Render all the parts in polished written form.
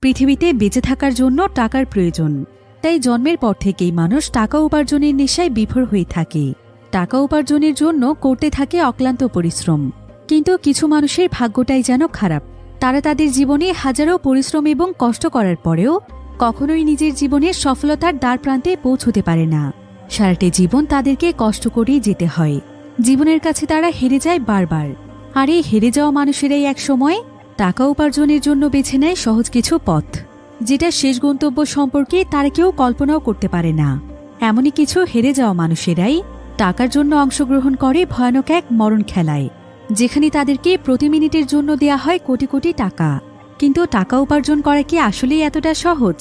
পৃথিবীতে বেঁচে থাকার জন্য টাকার প্রয়োজন। তাই জন্মের পর থেকেই মানুষ টাকা উপার্জনের নেশায় বিভোর হয়ে থাকে। টাকা উপার্জনের জন্য করতে থাকে অক্লান্ত পরিশ্রম। কিন্তু কিছু মানুষের ভাগ্যটাই যেন খারাপ। তারা তাদের জীবনে হাজারো পরিশ্রম এবং কষ্ট করার পরেও কখনোই নিজের জীবনের সফলতার দ্বারপ্রান্তে পৌঁছতে পারে না। সারাটি জীবন তাদেরকে কষ্ট করেই যেতে হয়। জীবনের কাছে তারা হেরে যায় বারবার। আর এই হেরে যাওয়া মানুষেরাই একসময় টাকা উপার্জনের জন্য বেছে নেয় সহজ কিছু পথ, যেটা শেষ গন্তব্য সম্পর্কে তারা কেউ কল্পনাও করতে পারে না। এমনই কিছু হেরে যাওয়া মানুষেরাই টাকার জন্য অংশগ্রহণ করে ভয়ানক এক মরণ খেলায়, যেখানে তাদেরকে প্রতি মিনিটের জন্য দেয়া হয় কোটি কোটি টাকা। কিন্তু টাকা উপার্জন করা কি আসলেই এতটা সহজ?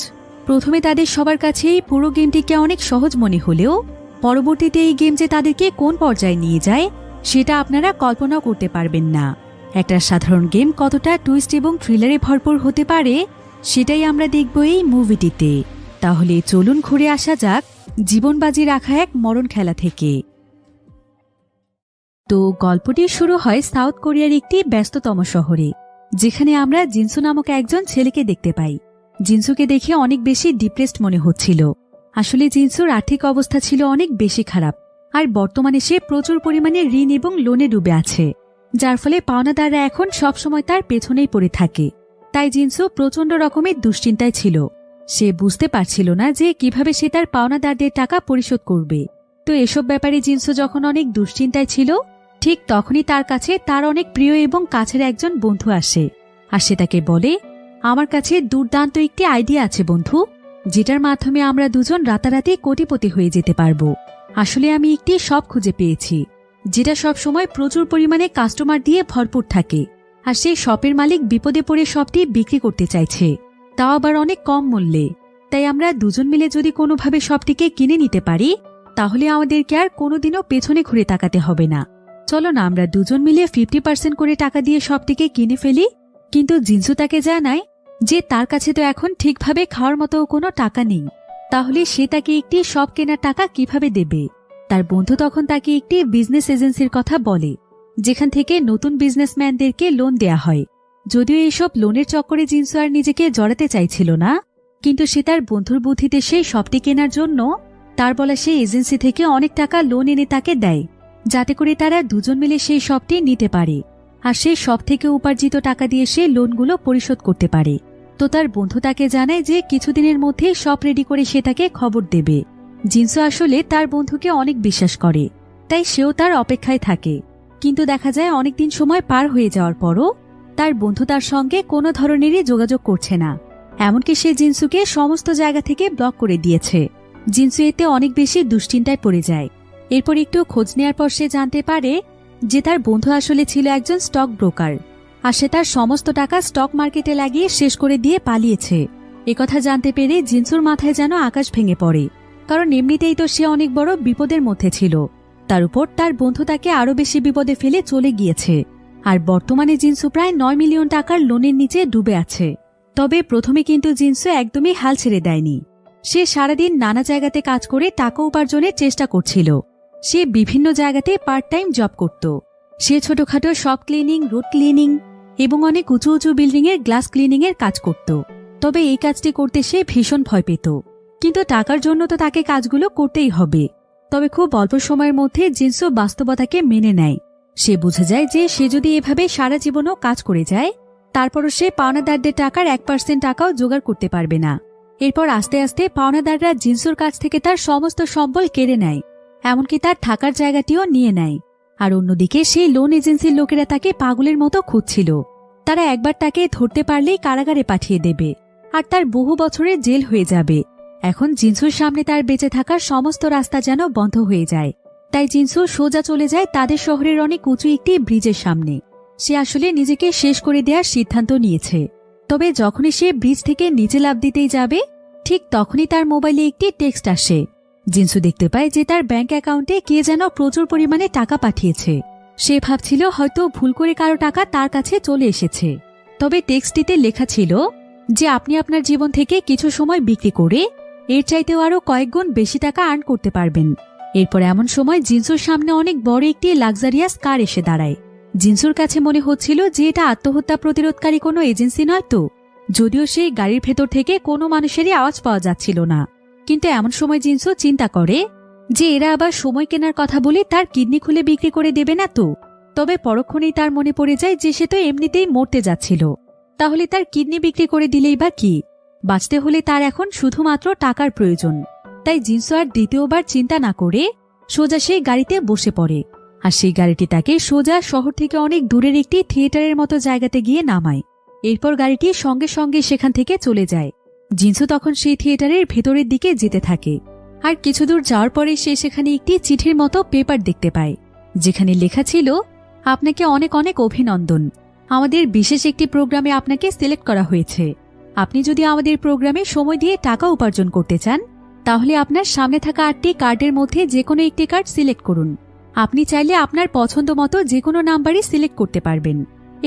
প্রথমে তাদের সবার কাছেই পুরো গেমটিকে অনেক সহজ মনে হলেও পরবর্তীতে এই গেম যে তাদেরকে কোন পর্যায়ে নিয়ে যায় সেটা আপনারা কল্পনাও করতে পারবেন না। একটা সাধারণ গেম কতটা টুইস্ট এবং থ্রিলারে ভরপুর হতে পারে সেটাই আমরা দেখব এই মুভিটিতে। তাহলে চলুন ঘুরে আসা যাক জীবন বাজি রাখা এক মরণ খেলা থেকে। তো গল্পটি শুরু হয় সাউথ কোরিয়ার একটি ব্যস্ততম শহরে, যেখানে আমরা জিনসু নামক একজন ছেলেকে দেখতে পাই। জিনসুকে দেখে অনেক বেশি ডিপ্রেসড মনে হচ্ছিল। আসলে জিনসুর আর্থিক অবস্থা ছিল অনেক বেশি খারাপ, আর বর্তমানে সে প্রচুর পরিমাণে ঋণ এবং লোনে ডুবে আছে, যার ফলে পাওনাদাররা এখন সবসময় তার পেছনেই পড়ে থাকে। তাই জিনসু প্রচণ্ড রকমের দুশ্চিন্তায় ছিল। সে বুঝতে পারছিল না যে কিভাবে সে তার পাওনাদারদের টাকা পরিশোধ করবে। তো এসব ব্যাপারে জিনসু যখন অনেক দুশ্চিন্তায় ছিল, ঠিক তখনই তার কাছে তার অনেক প্রিয় এবং কাছের একজন বন্ধু আসে। আর সে তাকে বলে, আমার কাছে দুর্দান্ত একটি আইডিয়া আছে বন্ধু, যেটার মাধ্যমে আমরা দুজন রাতারাতি কোটিপতি হয়ে যেতে পারবো। আসলে আমি একটি শপ খুঁজে পেয়েছি, যেটা সব সময় প্রচুর পরিমাণে কাস্টমার দিয়ে ভরপুর থাকে। আর সেই শপের মালিক বিপদে পড়ে শপটি বিক্রি করতে চাইছে, তাও আবার অনেক কম মূল্যে। তাই আমরা দুজন মিলে যদি কোনোভাবে শপটিকে কিনে নিতে পারি, তাহলে আমাদেরকে আর কোনোদিনও পেছনে ঘুরে তাকাতে হবে না। চলো না আমরা দুজন মিলে 50% করে টাকা দিয়ে শপটিকে কিনে ফেলি। কিন্তু জিনসু তাকে জানায় যে তার কাছে তো এখন ঠিকভাবে খাওয়ার মতো কোনো টাকা নেই, তাহলে সে তাকে একটি শপ কেনার টাকা কিভাবে দেবে। তার বন্ধু তখন তাকে একটি বিজনেস এজেন্সির কথা বলে, যেখান থেকে নতুন বিজনেসম্যানদেরকে লোন দেয়া হয়। যদিও এইসব লোনের চক্করে জিনসু আর নিজেকে জড়াতে চাইছিল না, কিন্তু সে তার বন্ধুর বুদ্ধিতে সেই শপটি কেনার জন্য তার বলা সেই এজেন্সি থেকে অনেক টাকা লোন এনে তাকে দেয়, যাতে করে তারা দুজন মিলে সেই শপটি নিতে পারে। আর সেই শপ থেকে উপার্জিত টাকা দিয়ে সে লোনগুলো পরিশোধ করতে পারে। তো তার বন্ধু তাকে জানায় যে কিছুদিনের মধ্যে শপ রেডি করে সে তাকে খবর দেবে। জিনসু আসলে তার বন্ধুকে অনেক বিশ্বাস করে, তাই সেও তার অপেক্ষায় থাকে। কিন্তু দেখা যায় অনেকদিন সময় পার হয়ে যাওয়ার পরও তার বন্ধু তার সঙ্গে কোনো ধরনেরই যোগাযোগ করছে না। এমনকি সে জিনসুকে সমস্ত জায়গা থেকে ব্লক করে দিয়েছে। জিনসু এতে অনেক বেশি দুশ্চিন্তায় পড়ে যায়। এরপর একটু খোঁজ নেওয়ার পর সে জানতে পারে যে তার বন্ধু আসলে ছিল একজন স্টক ব্রোকার, আর সে তার সমস্ত টাকা স্টক মার্কেটে লাগিয়ে শেষ করে দিয়ে পালিয়েছে। একথা জানতে পেরে জিনসুর মাথায় যেন আকাশ ভেঙে পড়ে, কারণ এমনিতেই তো সে অনেক বড় বিপদের মধ্যে ছিল। তার উপর তার বন্ধু তাকে আরো বেশি বিপদে ফেলে চলে গিয়েছে। আর বর্তমানে জিনসু প্রায় 9 মিলিয়ন টাকার লোনের নিচে ডুবে আছে। তবে প্রথমে কিন্তু জিনসু একদমই হাল ছেড়ে দেয়নি। সে সারাদিন নানা জায়গাতে কাজ করে টাকা উপার্জনের চেষ্টা করছিল। সে বিভিন্ন জায়গাতে পার্ট টাইম জব করত। সে ছোটখাটো শপ ক্লিনিং, রোড ক্লিনিং এবং অনেক উঁচু উঁচু বিল্ডিং এর গ্লাস ক্লিনিং এর কাজ করত। তবে এই কাজটি করতে সে ভীষণ ভয় পেত। কিন্তু টাকার জন্য তো তাকে কাজগুলো করতেই হবে। তবে খুব অল্প সময়ের মধ্যে জিনসু বাস্তবতাকে মেনে নেয়। সে বুঝে যায় যে সে যদি এভাবে সারা জীবনও কাজ করে যায়, তারপরও সে পাওনাদারদের টাকার 1% টাকাও জোগাড় করতে পারবে না। এরপর আস্তে আস্তে পাওনাদাররা জিনসুর কাছ থেকে তার সমস্ত সম্বল কেড়ে নেয়, এমনকি তার থাকার জায়গাটিও নিয়ে নেয়। আর অন্যদিকে সেই লোন এজেন্সির লোকেরা তাকে পাগলের মতো খুঁজছিল। তারা একবার তাকে ধরতে পারলেই কারাগারে পাঠিয়ে দেবে, আর তার বহু বছরের জেল হয়ে যাবে। এখন জিনসুর সামনে তার বেঁচে থাকার সমস্ত রাস্তা যেন বন্ধ হয়ে যায়। তাই জিনসু সোজা চলে যায় তাদের শহরের অনেক উঁচু একটি ব্রিজের সামনে। সে আসলে নিজেকে শেষ করে দেওয়ার সিদ্ধান্ত নিয়েছে। তবে যখনই সে ব্রিজ থেকে নিচে লাফ দিতেই যাবে, ঠিক তখনই তার মোবাইলে একটি টেক্সট আসে। জিনসু দেখতে পায় যে তার ব্যাংক অ্যাকাউন্টে কে যেন প্রচুর পরিমাণে টাকা পাঠিয়েছে। সে ভাবছিল হয়তো ভুল করে কারো টাকা তার কাছে চলে এসেছে। তবে টেক্সটটিতে লেখা ছিল যে আপনি আপনার জীবন থেকে কিছু সময় বিক্রি করে এর চাইতেও আরো কয়েক গুণ বেশি টাকা আর্ন করতে পারবেন। এরপর এমন সময় জিনসুর সামনে অনেক বড় একটি লাক্সারিয়াস কার এসে দাঁড়ায়। জিনসুর কাছে মনে হচ্ছিল যে এটা আত্মহত্যা প্রতিরোধকারী কোনো এজেন্সি নয় তো। যদিও সেই গাড়ির ভেতর থেকে কোনো মানুষেরই আওয়াজ পাওয়া যাচ্ছিল না। কিন্তু এমন সময় জিনসু চিন্তা করে যে এরা আবার সময় কেনার কথা বলে তার কিডনি খুলে বিক্রি করে দেবে না তো। তবে পরক্ষণেই তার মনে পড়ে যায় যে সে তো এমনিতেই মরতে যাচ্ছিল, তাহলে তার কিডনি বিক্রি করে দিলেই বা কি, বাঁচতে হলে তার এখন শুধুমাত্র টাকার প্রয়োজন। তাই জিনসু আর দ্বিতীয়বার চিন্তা না করে সোজা সেই গাড়িতে বসে পড়ে, আর সেই গাড়িটি তাকে সোজা শহর থেকে অনেক দূরের একটি থিয়েটারের মতো জায়গাতে গিয়ে নামায়। এরপর গাড়িটি সঙ্গে সঙ্গে সেখান থেকে চলে যায়। জিনসু তখন সেই থিয়েটারের ভেতরের দিকে যেতে থাকে, আর কিছু দূর যাওয়ার পরে সে সেখানে একটি চিঠির মতো পেপার দেখতে পায়, যেখানে লেখা ছিল, আপনাকে অনেক অনেক অভিনন্দন, আমাদের বিশেষ একটি প্রোগ্রামে আপনাকে সিলেক্ট করা হয়েছে। আপনি যদি আমাদের প্রোগ্রামে সময় দিয়ে টাকা উপার্জন করতে চান, তাহলে আপনার সামনে থাকা 8টি কার্ডের মধ্যে যে কোনো একটি কার্ড সিলেক্ট করুন। আপনি চাইলে আপনার পছন্দ মতো যে কোনো নাম্বারই সিলেক্ট করতে পারবেন।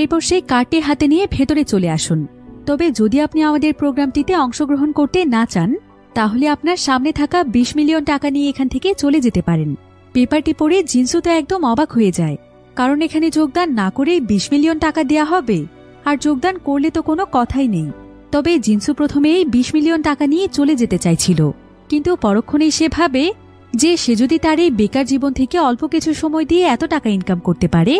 এরপর সেই কার্ডটি হাতে নিয়ে ভেতরে চলে আসুন। তবে যদি আপনি আমাদের প্রোগ্রামটিতে অংশগ্রহণ করতে না চান, তাহলে আপনার সামনে থাকা 20 মিলিয়ন টাকা নিয়ে এখান থেকে চলে যেতে পারেন। পেপারটি পড়ে জিনসু তো একদম অবাক হয়ে যায়, কারণ এখানে যোগদান না করেই 20 মিলিয়ন টাকা দেয়া হবে, আর যোগদান করলে তো কোনো কথাই নেই। তবে জিনসু প্রথমে এই 20 মিলিয়ন টাকা নিয়ে চলে যেতে চাইছিল, কিন্তু পরক্ষণেই সে ভাবে যে সে যদি তার এই বেকার জীবন থেকে অল্প কিছু সময় দিয়ে এত টাকা ইনকাম করতে পারে,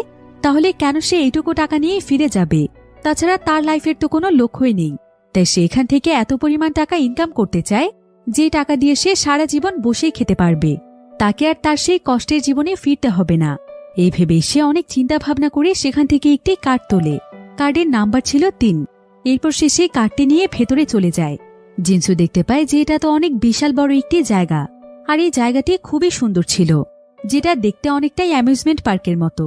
তাহলে কেন সে এইটুকু টাকা নিয়ে ফিরে যাবে? তাছাড়া তার লাইফের তো কোনো লক্ষ্যই নেই। তাই সে এখান থেকে এত পরিমাণ টাকা ইনকাম করতে চায় যে টাকা দিয়ে সে সারা জীবন বসেই খেতে পারবে, তাকে আর তার সেই কষ্টের জীবনে ফিরতে হবে না। এই ভেবে সে অনেক চিন্তা ভাবনা করে সেখান থেকে একটি কার্ড তোলে। কার্ডের নাম্বার ছিল 3। এরপর সে সেই কার্ডটি নিয়ে ভেতরে চলে যায়। জিনসু দেখতে পায় যে এটা তো অনেক বিশাল বড় একটি জায়গা, আর এই জায়গাটি খুবই সুন্দর ছিল, যেটা দেখতে অনেকটাই অ্যামিউজমেন্ট পার্কের মতো।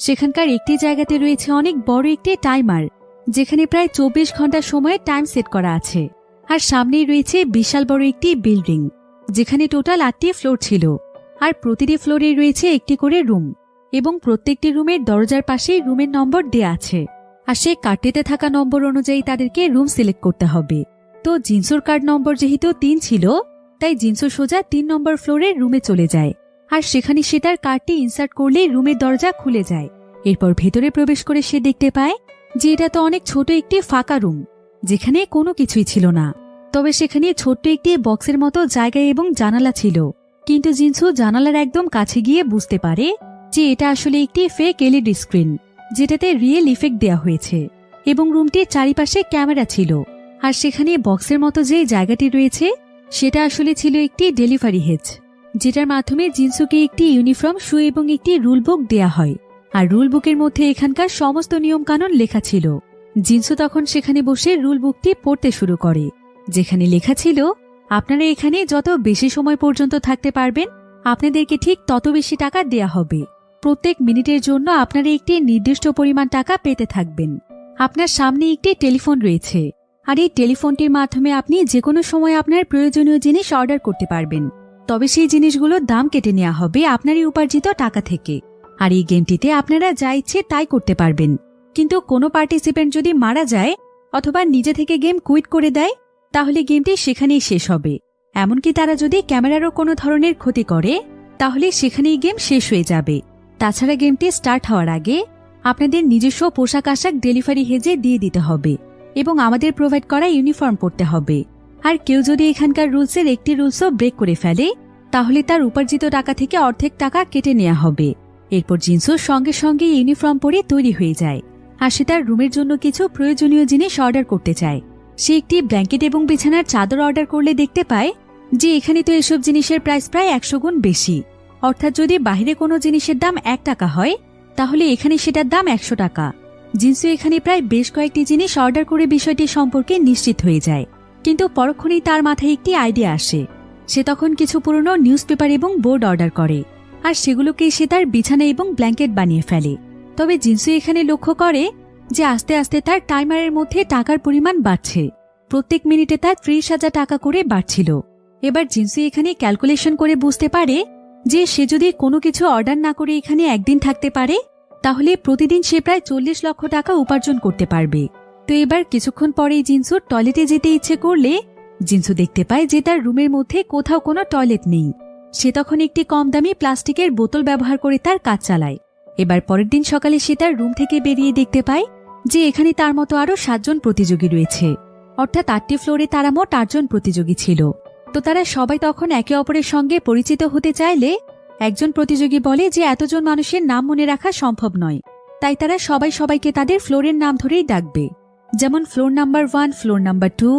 সেখানকার একটি জায়গাতে রয়েছে অনেক বড় একটি টাইমার, যেখানে প্রায় 24 ঘন্টা সময়ে টাইম সেট করা আছে। আর সামনেই রয়েছে বিশাল বড় একটি বিল্ডিং, যেখানে টোটাল 8টি ফ্লোর ছিল, আর প্রতিটি ফ্লোরে রয়েছে একটি করে রুম, এবং প্রত্যেকটি রুমের দরজার পাশেই রুমের নম্বর দেয়া আছে। আর সেই কার্ডটিতে থাকা নম্বর অনুযায়ী তাদেরকে রুম সিলেক্ট করতে হবে। তো জিনসুর কার্ড নম্বর যেহেতু 3 ছিল, তাই জিনসু সোজা 3 নম্বর ফ্লোরের রুমে চলে যায়, আর সেখানে সে তার কার্ডটি ইনসার্ট করলেই রুমের দরজা খুলে যায়। এরপর ভেতরে প্রবেশ করে সে দেখতে পায় যে এটা তো অনেক ছোট একটি ফাঁকা রুম, যেখানে কোনো কিছুই ছিল না। তবে সেখানে ছোট্ট একটি বক্সের মতো জায়গা এবং জানালা ছিল, কিন্তু জিনসু জানালার একদম কাছে গিয়ে বুঝতে পারে যে এটা আসলে একটি ফেক এলইডি স্ক্রিন, যেটাতে রিয়েল ইফেক্ট দেওয়া হয়েছে, এবং রুমটির চারিপাশে ক্যামেরা ছিল। আর সেখানে বক্সের মতো যে জায়গাটি রয়েছে সেটা আসলে ছিল একটি ডেলিভারি হেজ, যেটার মাধ্যমে জিনসুকে একটি ইউনিফর্ম, শু এবং একটি রুল বুক দেয়া হয়। আর রুল বুকের মধ্যে এখানকার সমস্ত নিয়ম কানুন লেখা ছিল। জিনসু তখন সেখানে বসে রুল বুকটি পড়তে শুরু করে, যেখানে লেখা ছিল, আপনারা এখানে যত বেশি সময় পর্যন্ত থাকতে পারবেন, আপনাদেরকে ঠিক তত বেশি টাকা দেয়া হবে। প্রত্যেক মিনিটের জন্য আপনারা একটি নির্দিষ্ট পরিমাণ টাকা পেতে থাকবেন। আপনার সামনে একটি টেলিফোন রয়েছে, আর এই টেলিফোনটির মাধ্যমে আপনি যে কোনো সময় আপনার প্রয়োজনীয় জিনিস অর্ডার করতে পারবেন। তবে সেই জিনিসগুলোর দাম কেটে নেওয়া হবে আপনারই উপার্জিত টাকা থেকে। আর এই গেমটিতে আপনারা যা ইচ্ছে তাই করতে পারবেন, কিন্তু কোনো পার্টিসিপেন্ট যদি মারা যায় অথবা নিজে থেকে গেম কুইট করে দেয়, তাহলে গেমটি সেখানেই শেষ হবে। এমনকি তারা যদি ক্যামেরারও কোনো ধরনের ক্ষতি করে, তাহলে সেখানেই গেম শেষ হয়ে যাবে। তাছাড়া গেমটি স্টার্ট হওয়ার আগে আপনাদের নিজস্ব পোশাক আশাক ডেলিভারি হেজে দিয়ে দিতে হবে, এবং আমাদের প্রোভাইড করা ইউনিফর্ম পরতে হবে। আর কেউ যদি এখানকার রুলসের একটি রুলসও ব্রেক করে ফেলে, তাহলে তার উপার্জিত টাকা থেকে অর্ধেক টাকা কেটে নেওয়া হবে। এরপর জিনসু সঙ্গে সঙ্গে ইউনিফর্ম পরে তৈরি হয়ে যায়, আর সে তার রুমের জন্য কিছু প্রয়োজনীয় জিনিস অর্ডার করতে চায়। সে একটি ব্ল্যাঙ্কেট এবং বিছানার চাদর অর্ডার করলে দেখতে পায় যে এখানে তো এসব জিনিসের প্রাইস প্রায় 100 গুণ বেশি। অর্থাৎ যদি বাইরে কোনো জিনিসের দাম 1 টাকা হয়, তাহলে এখানে সেটার দাম 100 টাকা। জিনসু এখানে প্রায় বেশ কয়েকটি জিনিস অর্ডার করে বিষয়টি সম্পর্কে নিশ্চিত হয়ে যায়, কিন্তু পরক্ষণেই তার মাথায় একটি আইডিয়া আসে। সে তখন কিছু পুরনো নিউজ পেপার এবং বোর্ড অর্ডার করে, আর সেগুলোকেই সে তার বিছানা এবং ব্ল্যাঙ্কেট বানিয়ে ফেলে। তবে জিনসু এখানে লক্ষ্য করে যে আস্তে আস্তে তার টাইমারের মধ্যে টাকার পরিমাণ বাড়ছে। প্রত্যেক মিনিটে তার 30,000 টাকা করে বাড়ছিল। এবার জিনসু এখানে ক্যালকুলেশন করে বুঝতে পারে যে সে যদি কোনো কিছু অর্ডার না করে এখানে একদিন থাকতে পারে, তাহলে প্রতিদিন সে প্রায় 40 লক্ষ টাকা উপার্জন করতে পারবে। তো এবার কিছুক্ষণ পরেই জিনসুর টয়লেটে যেতে ইচ্ছে করলে জিনসু দেখতে পায় যে তার রুমের মধ্যে কোথাও কোনো টয়লেট নেই। সে তখন একটি কম দামি প্লাস্টিকের বোতল ব্যবহার করে তার কাজ চালায়। এবার পরের দিন সকালে সে তার রুম থেকে বেরিয়ে দেখতে পায় যে এখানে তার মতো আরো 7 জন প্রতিযোগী রয়েছে, অর্থাৎ 8টি ফ্লোরে তারা মোট 8 জন প্রতিযোগী ছিল। তো তারা সবাই তখন একে অপরের সঙ্গে পরিচিত হতে চাইলে একজন প্রতিযোগী বলে যে এতজন মানুষের নাম মনে রাখা সম্ভব নয়, তাই তারা সবাই সবাইকে তাদের ফ্লোরের নাম ধরেই ডাকবে, যেমন ফ্লোর নাম্বার 1, ফ্লোর নাম্বার 2,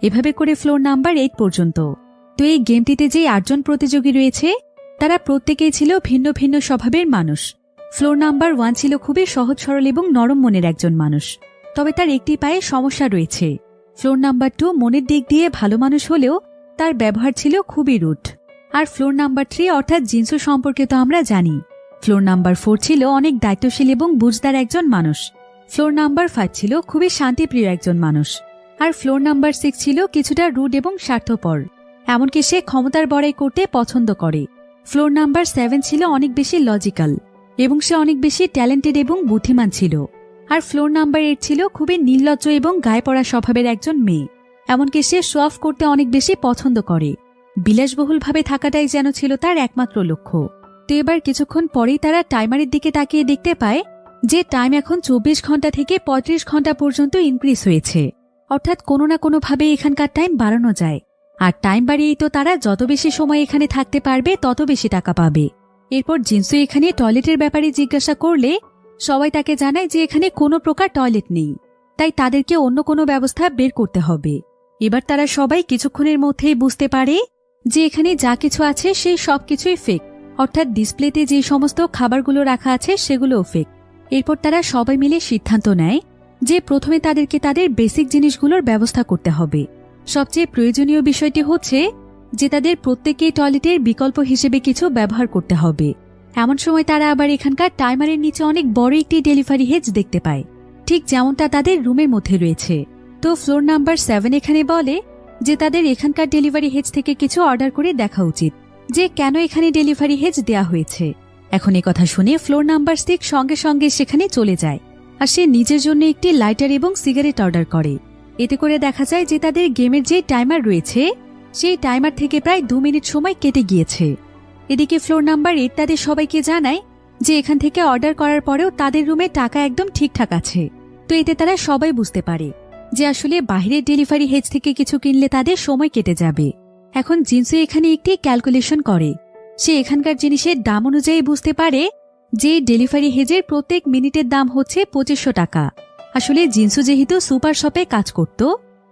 এভাবে করে ফ্লোর নাম্বার 8 পর্যন্ত। তো এই গেমটিতে যে 8 জন প্রতিযোগী রয়েছে তারা প্রত্যেকেই ছিল ভিন্ন ভিন্ন স্বভাবের মানুষ। ফ্লোর নাম্বার 1 ছিল খুবই সহজ সরল এবং নরম মনের একজন মানুষ, তবে তার একটি পায়ে সমস্যা রয়েছে। ফ্লোর নাম্বার 2 মনের দিক দিয়ে ভালো মানুষ হলেও তার ব্যবহার ছিল খুবই রুড। আর ফ্লোর নাম্বার 3 অর্থাৎ জিনসু সম্পর্কে তো আমরা জানি। ফ্লোর নাম্বার 4 ছিল অনেক দায়িত্বশীল এবং বুঝদার একজন মানুষ। ফ্লোর নাম্বার 5 ছিল খুবই শান্তিপ্রিয় একজন মানুষ। আর ফ্লোর নাম্বার 6 ছিল কিছুটা রুড এবং স্বার্থপর, এমনকি সে ক্ষমতার বড়াই করতে পছন্দ করে। ফ্লোর নাম্বার 7 ছিল অনেক বেশি লজিক্যাল এবং সে অনেক বেশি ট্যালেন্টেড এবং বুদ্ধিমান ছিল। আর ফ্লোর নাম্বার 8 ছিল খুবই নির্লজ্জ এবং গায়ে পড়া স্বভাবের একজন মেয়ে, এমনকি সে শো অফ করতে অনেক বেশি পছন্দ করে। বিলাসবহুলভাবে থাকাটাই যেন ছিল তার একমাত্র লক্ষ্য। তো এবার কিছুক্ষণ পরেই তারা টাইমারের দিকে তাকিয়ে দেখতে পায় যে টাইম এখন 24 ঘন্টা থেকে 35 ঘন্টা পর্যন্ত ইনক্রিজ হয়েছে, অর্থাৎ কোনো না কোনোভাবে এখানকার টাইম বাড়ানো যায়। আর টাইম বাড়িয়েই তো তারা যত বেশি সময় এখানে থাকতে পারবে তত বেশি টাকা পাবে। এরপর জিনসু এখানে টয়লেটের ব্যাপারে জিজ্ঞাসা করলে সবাই তাকে জানায় যে এখানে কোনো প্রকার টয়লেট নেই, তাই তাদেরকে অন্য কোনো ব্যবস্থা বের করতে হবে। এবার তারা সবাই কিছুক্ষণের মধ্যেই বুঝতে পারে যে এখানে যা কিছু আছে সেই সবকিছুই ফেক, অর্থাৎ ডিসপ্লেতে যে সমস্ত খাবারগুলো রাখা আছে সেগুলোও ফেক। এরপর তারা সবাই মিলে সিদ্ধান্ত নেয় যে প্রথমে তাদেরকে তাদের বেসিক জিনিসগুলোর ব্যবস্থা করতে হবে। সবচেয়ে প্রয়োজনীয় বিষয়টি হচ্ছে যে তাদের প্রত্যেকেই টয়লেটের বিকল্প হিসেবে কিছু ব্যবহার করতে হবে। এমন সময় তারা আবার এখানকার টাইমারের নিচে অনেক বড় একটি ডেলিভারি হেজ দেখতে পায়, ঠিক যেমনটা তাদের রুমের মধ্যে রয়েছে। তো ফ্লোর নাম্বার 7 এখানে বলে যে তাদের এখানকার ডেলিভারি হেজ থেকে কিছু অর্ডার করে দেখা উচিত যে কেন এখানে ডেলিভারি হেজ দেয়া হয়েছে। এখন এই কথা শুনে ফ্লোর নাম্বার 6 সঙ্গে সঙ্গে সেখানে চলে যায় আর সে নিজের জন্য একটি লাইটার এবং সিগারেট অর্ডার করে। এতে করে দেখা যায় যে তাদের গেমের যে টাইমার রয়েছে সেই টাইমার থেকে প্রায় 2 মিনিট সময় কেটে গিয়েছে। এদিকে ফ্লোর নাম্বার 8 তাদের সবাইকে জানায় যে এখান থেকে অর্ডার করার পরেও তাদের রুমে টাকা একদম ঠিকঠাক আছে। তো এতে তারা সবাই বুঝতে পারে যে আসলে বাইরের ডেলিভারি হেজ থেকে কিছু কিনলে তাদের সময় কেটে যাবে। এখন জিনসু এখানে একটি ক্যালকুলেশন করে। সে এখানকার জিনিসের দাম অনুযায়ী বুঝতে পারে যে ডেলিভারি হেজের প্রত্যেক মিনিটের দাম হচ্ছে 2500 টাকা। আসলে জিনসু যেহেতু সুপার শপে কাজ করত,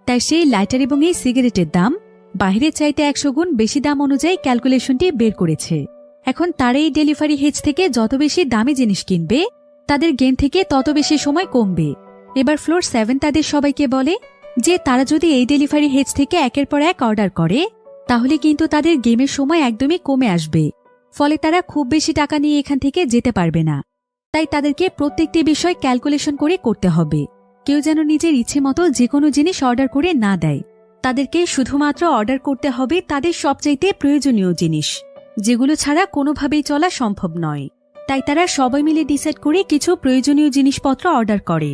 তাই সেই লাইটার এবং এই সিগারেটের দাম বাইরের চাইতে 100 গুণ বেশি দাম অনুযায়ী ক্যালকুলেশনটি বের করেছে। এখন তারা এই ডেলিভারি হেজ থেকে যত বেশি দামি জিনিস কিনবে তাদের গেম থেকে তত বেশি সময় কমবে। এবার ফ্লোর 7 তাদের সবাইকে বলে যে তারা যদি এই ডেলিভারি হেজ থেকে একের পর এক অর্ডার করে তাহলে কিন্তু তাদের গেমের সময় একদমই কমে আসবে, ফলে তারা খুব বেশি টাকা নিয়ে এখান থেকে যেতে পারবে না। তাই তাদেরকে প্রত্যেকটি বিষয় ক্যালকুলেশন করে করতে হবে। কেউ যেন নিজের ইচ্ছে মতো যে কোনো জিনিস অর্ডার করে না দেয়। তাদেরকে শুধুমাত্র অর্ডার করতে হবে তাদের সবচাইতে প্রয়োজনীয় জিনিস, যেগুলো ছাড়া কোনোভাবেই চলা সম্ভব নয়। তাই তারা সবাই মিলে ডিসাইড করে কিছু প্রয়োজনীয় জিনিসপত্র অর্ডার করে,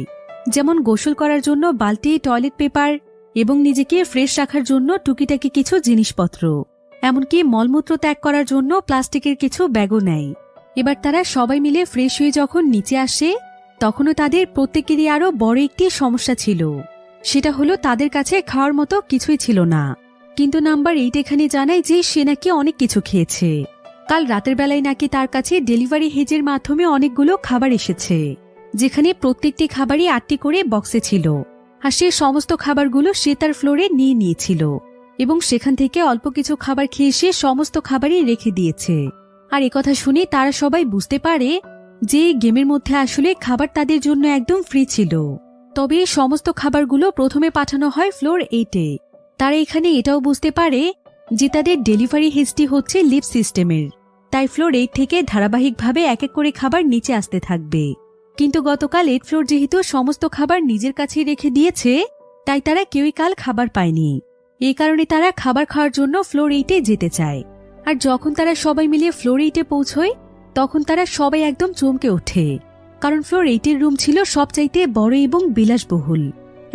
যেমন গোসল করার জন্য বালতি, টয়লেট পেপার এবং নিজেকে ফ্রেশ রাখার জন্য টুকিটাকি কিছু জিনিসপত্র, এমনকি মলমূত্র ত্যাগ করার জন্য প্লাস্টিকের কিছু ব্যাগও নেয়। এবার তারা সবাই মিলে ফ্রেশ হয়ে যখন নিচে আসে তখনও তাদের প্রত্যেকেরই আরো বড় একটি সমস্যা ছিল, সেটা হলো তাদের কাছে খাওয়ার মতো কিছুই ছিল না। কিন্তু নাম্বার 8 এখানে জানায় যে সে নাকি অনেক কিছু খেয়েছে। কাল রাতের বেলায় নাকি তার কাছে ডেলিভারি হেজের মাধ্যমে অনেকগুলো খাবার এসেছে, যেখানে প্রত্যেকটি খাবারই 8টি করে বক্সে ছিল। আর সে সমস্ত খাবারগুলো সে তার ফ্লোরে নিয়ে নিয়েছিল এবং সেখান থেকে অল্প কিছু খাবার খেয়ে সে সমস্ত খাবারই রেখে দিয়েছে। আর একথা শুনে তারা সবাই বুঝতে পারে যে গেমের মধ্যে আসলে খাবার তাদের জন্য একদম ফ্রি ছিল। তবে সমস্ত খাবারগুলো প্রথমে পাঠানো হয় ফ্লোর 8-এ। তারা এখানে এটাও বুঝতে পারে যে তাদের ডেলিভারি হেজটি হচ্ছে লিফট সিস্টেমের, তাই ফ্লোর 8 থেকে ধারাবাহিকভাবে এক এক করে খাবার নিচে আসতে থাকবে। কিন্তু গতকাল 8 ফ্লোর যেহেতু সমস্ত খাবার নিজের কাছেই রেখে দিয়েছে, তাই তারা কেউই কাল খাবার পায়নি। এই কারণে তারা খাবার খাওয়ার জন্য ফ্লোর 8-এ যেতে চায়। আর যখন তারা সবাই মিলে ফ্লোর 8-এ পৌঁছয় তখন তারা সবাই একদম চমকে ওঠে, কারণ ফ্লোর 8-এর রুম ছিল সবচাইতে বড় এবং বিলাসবহুল।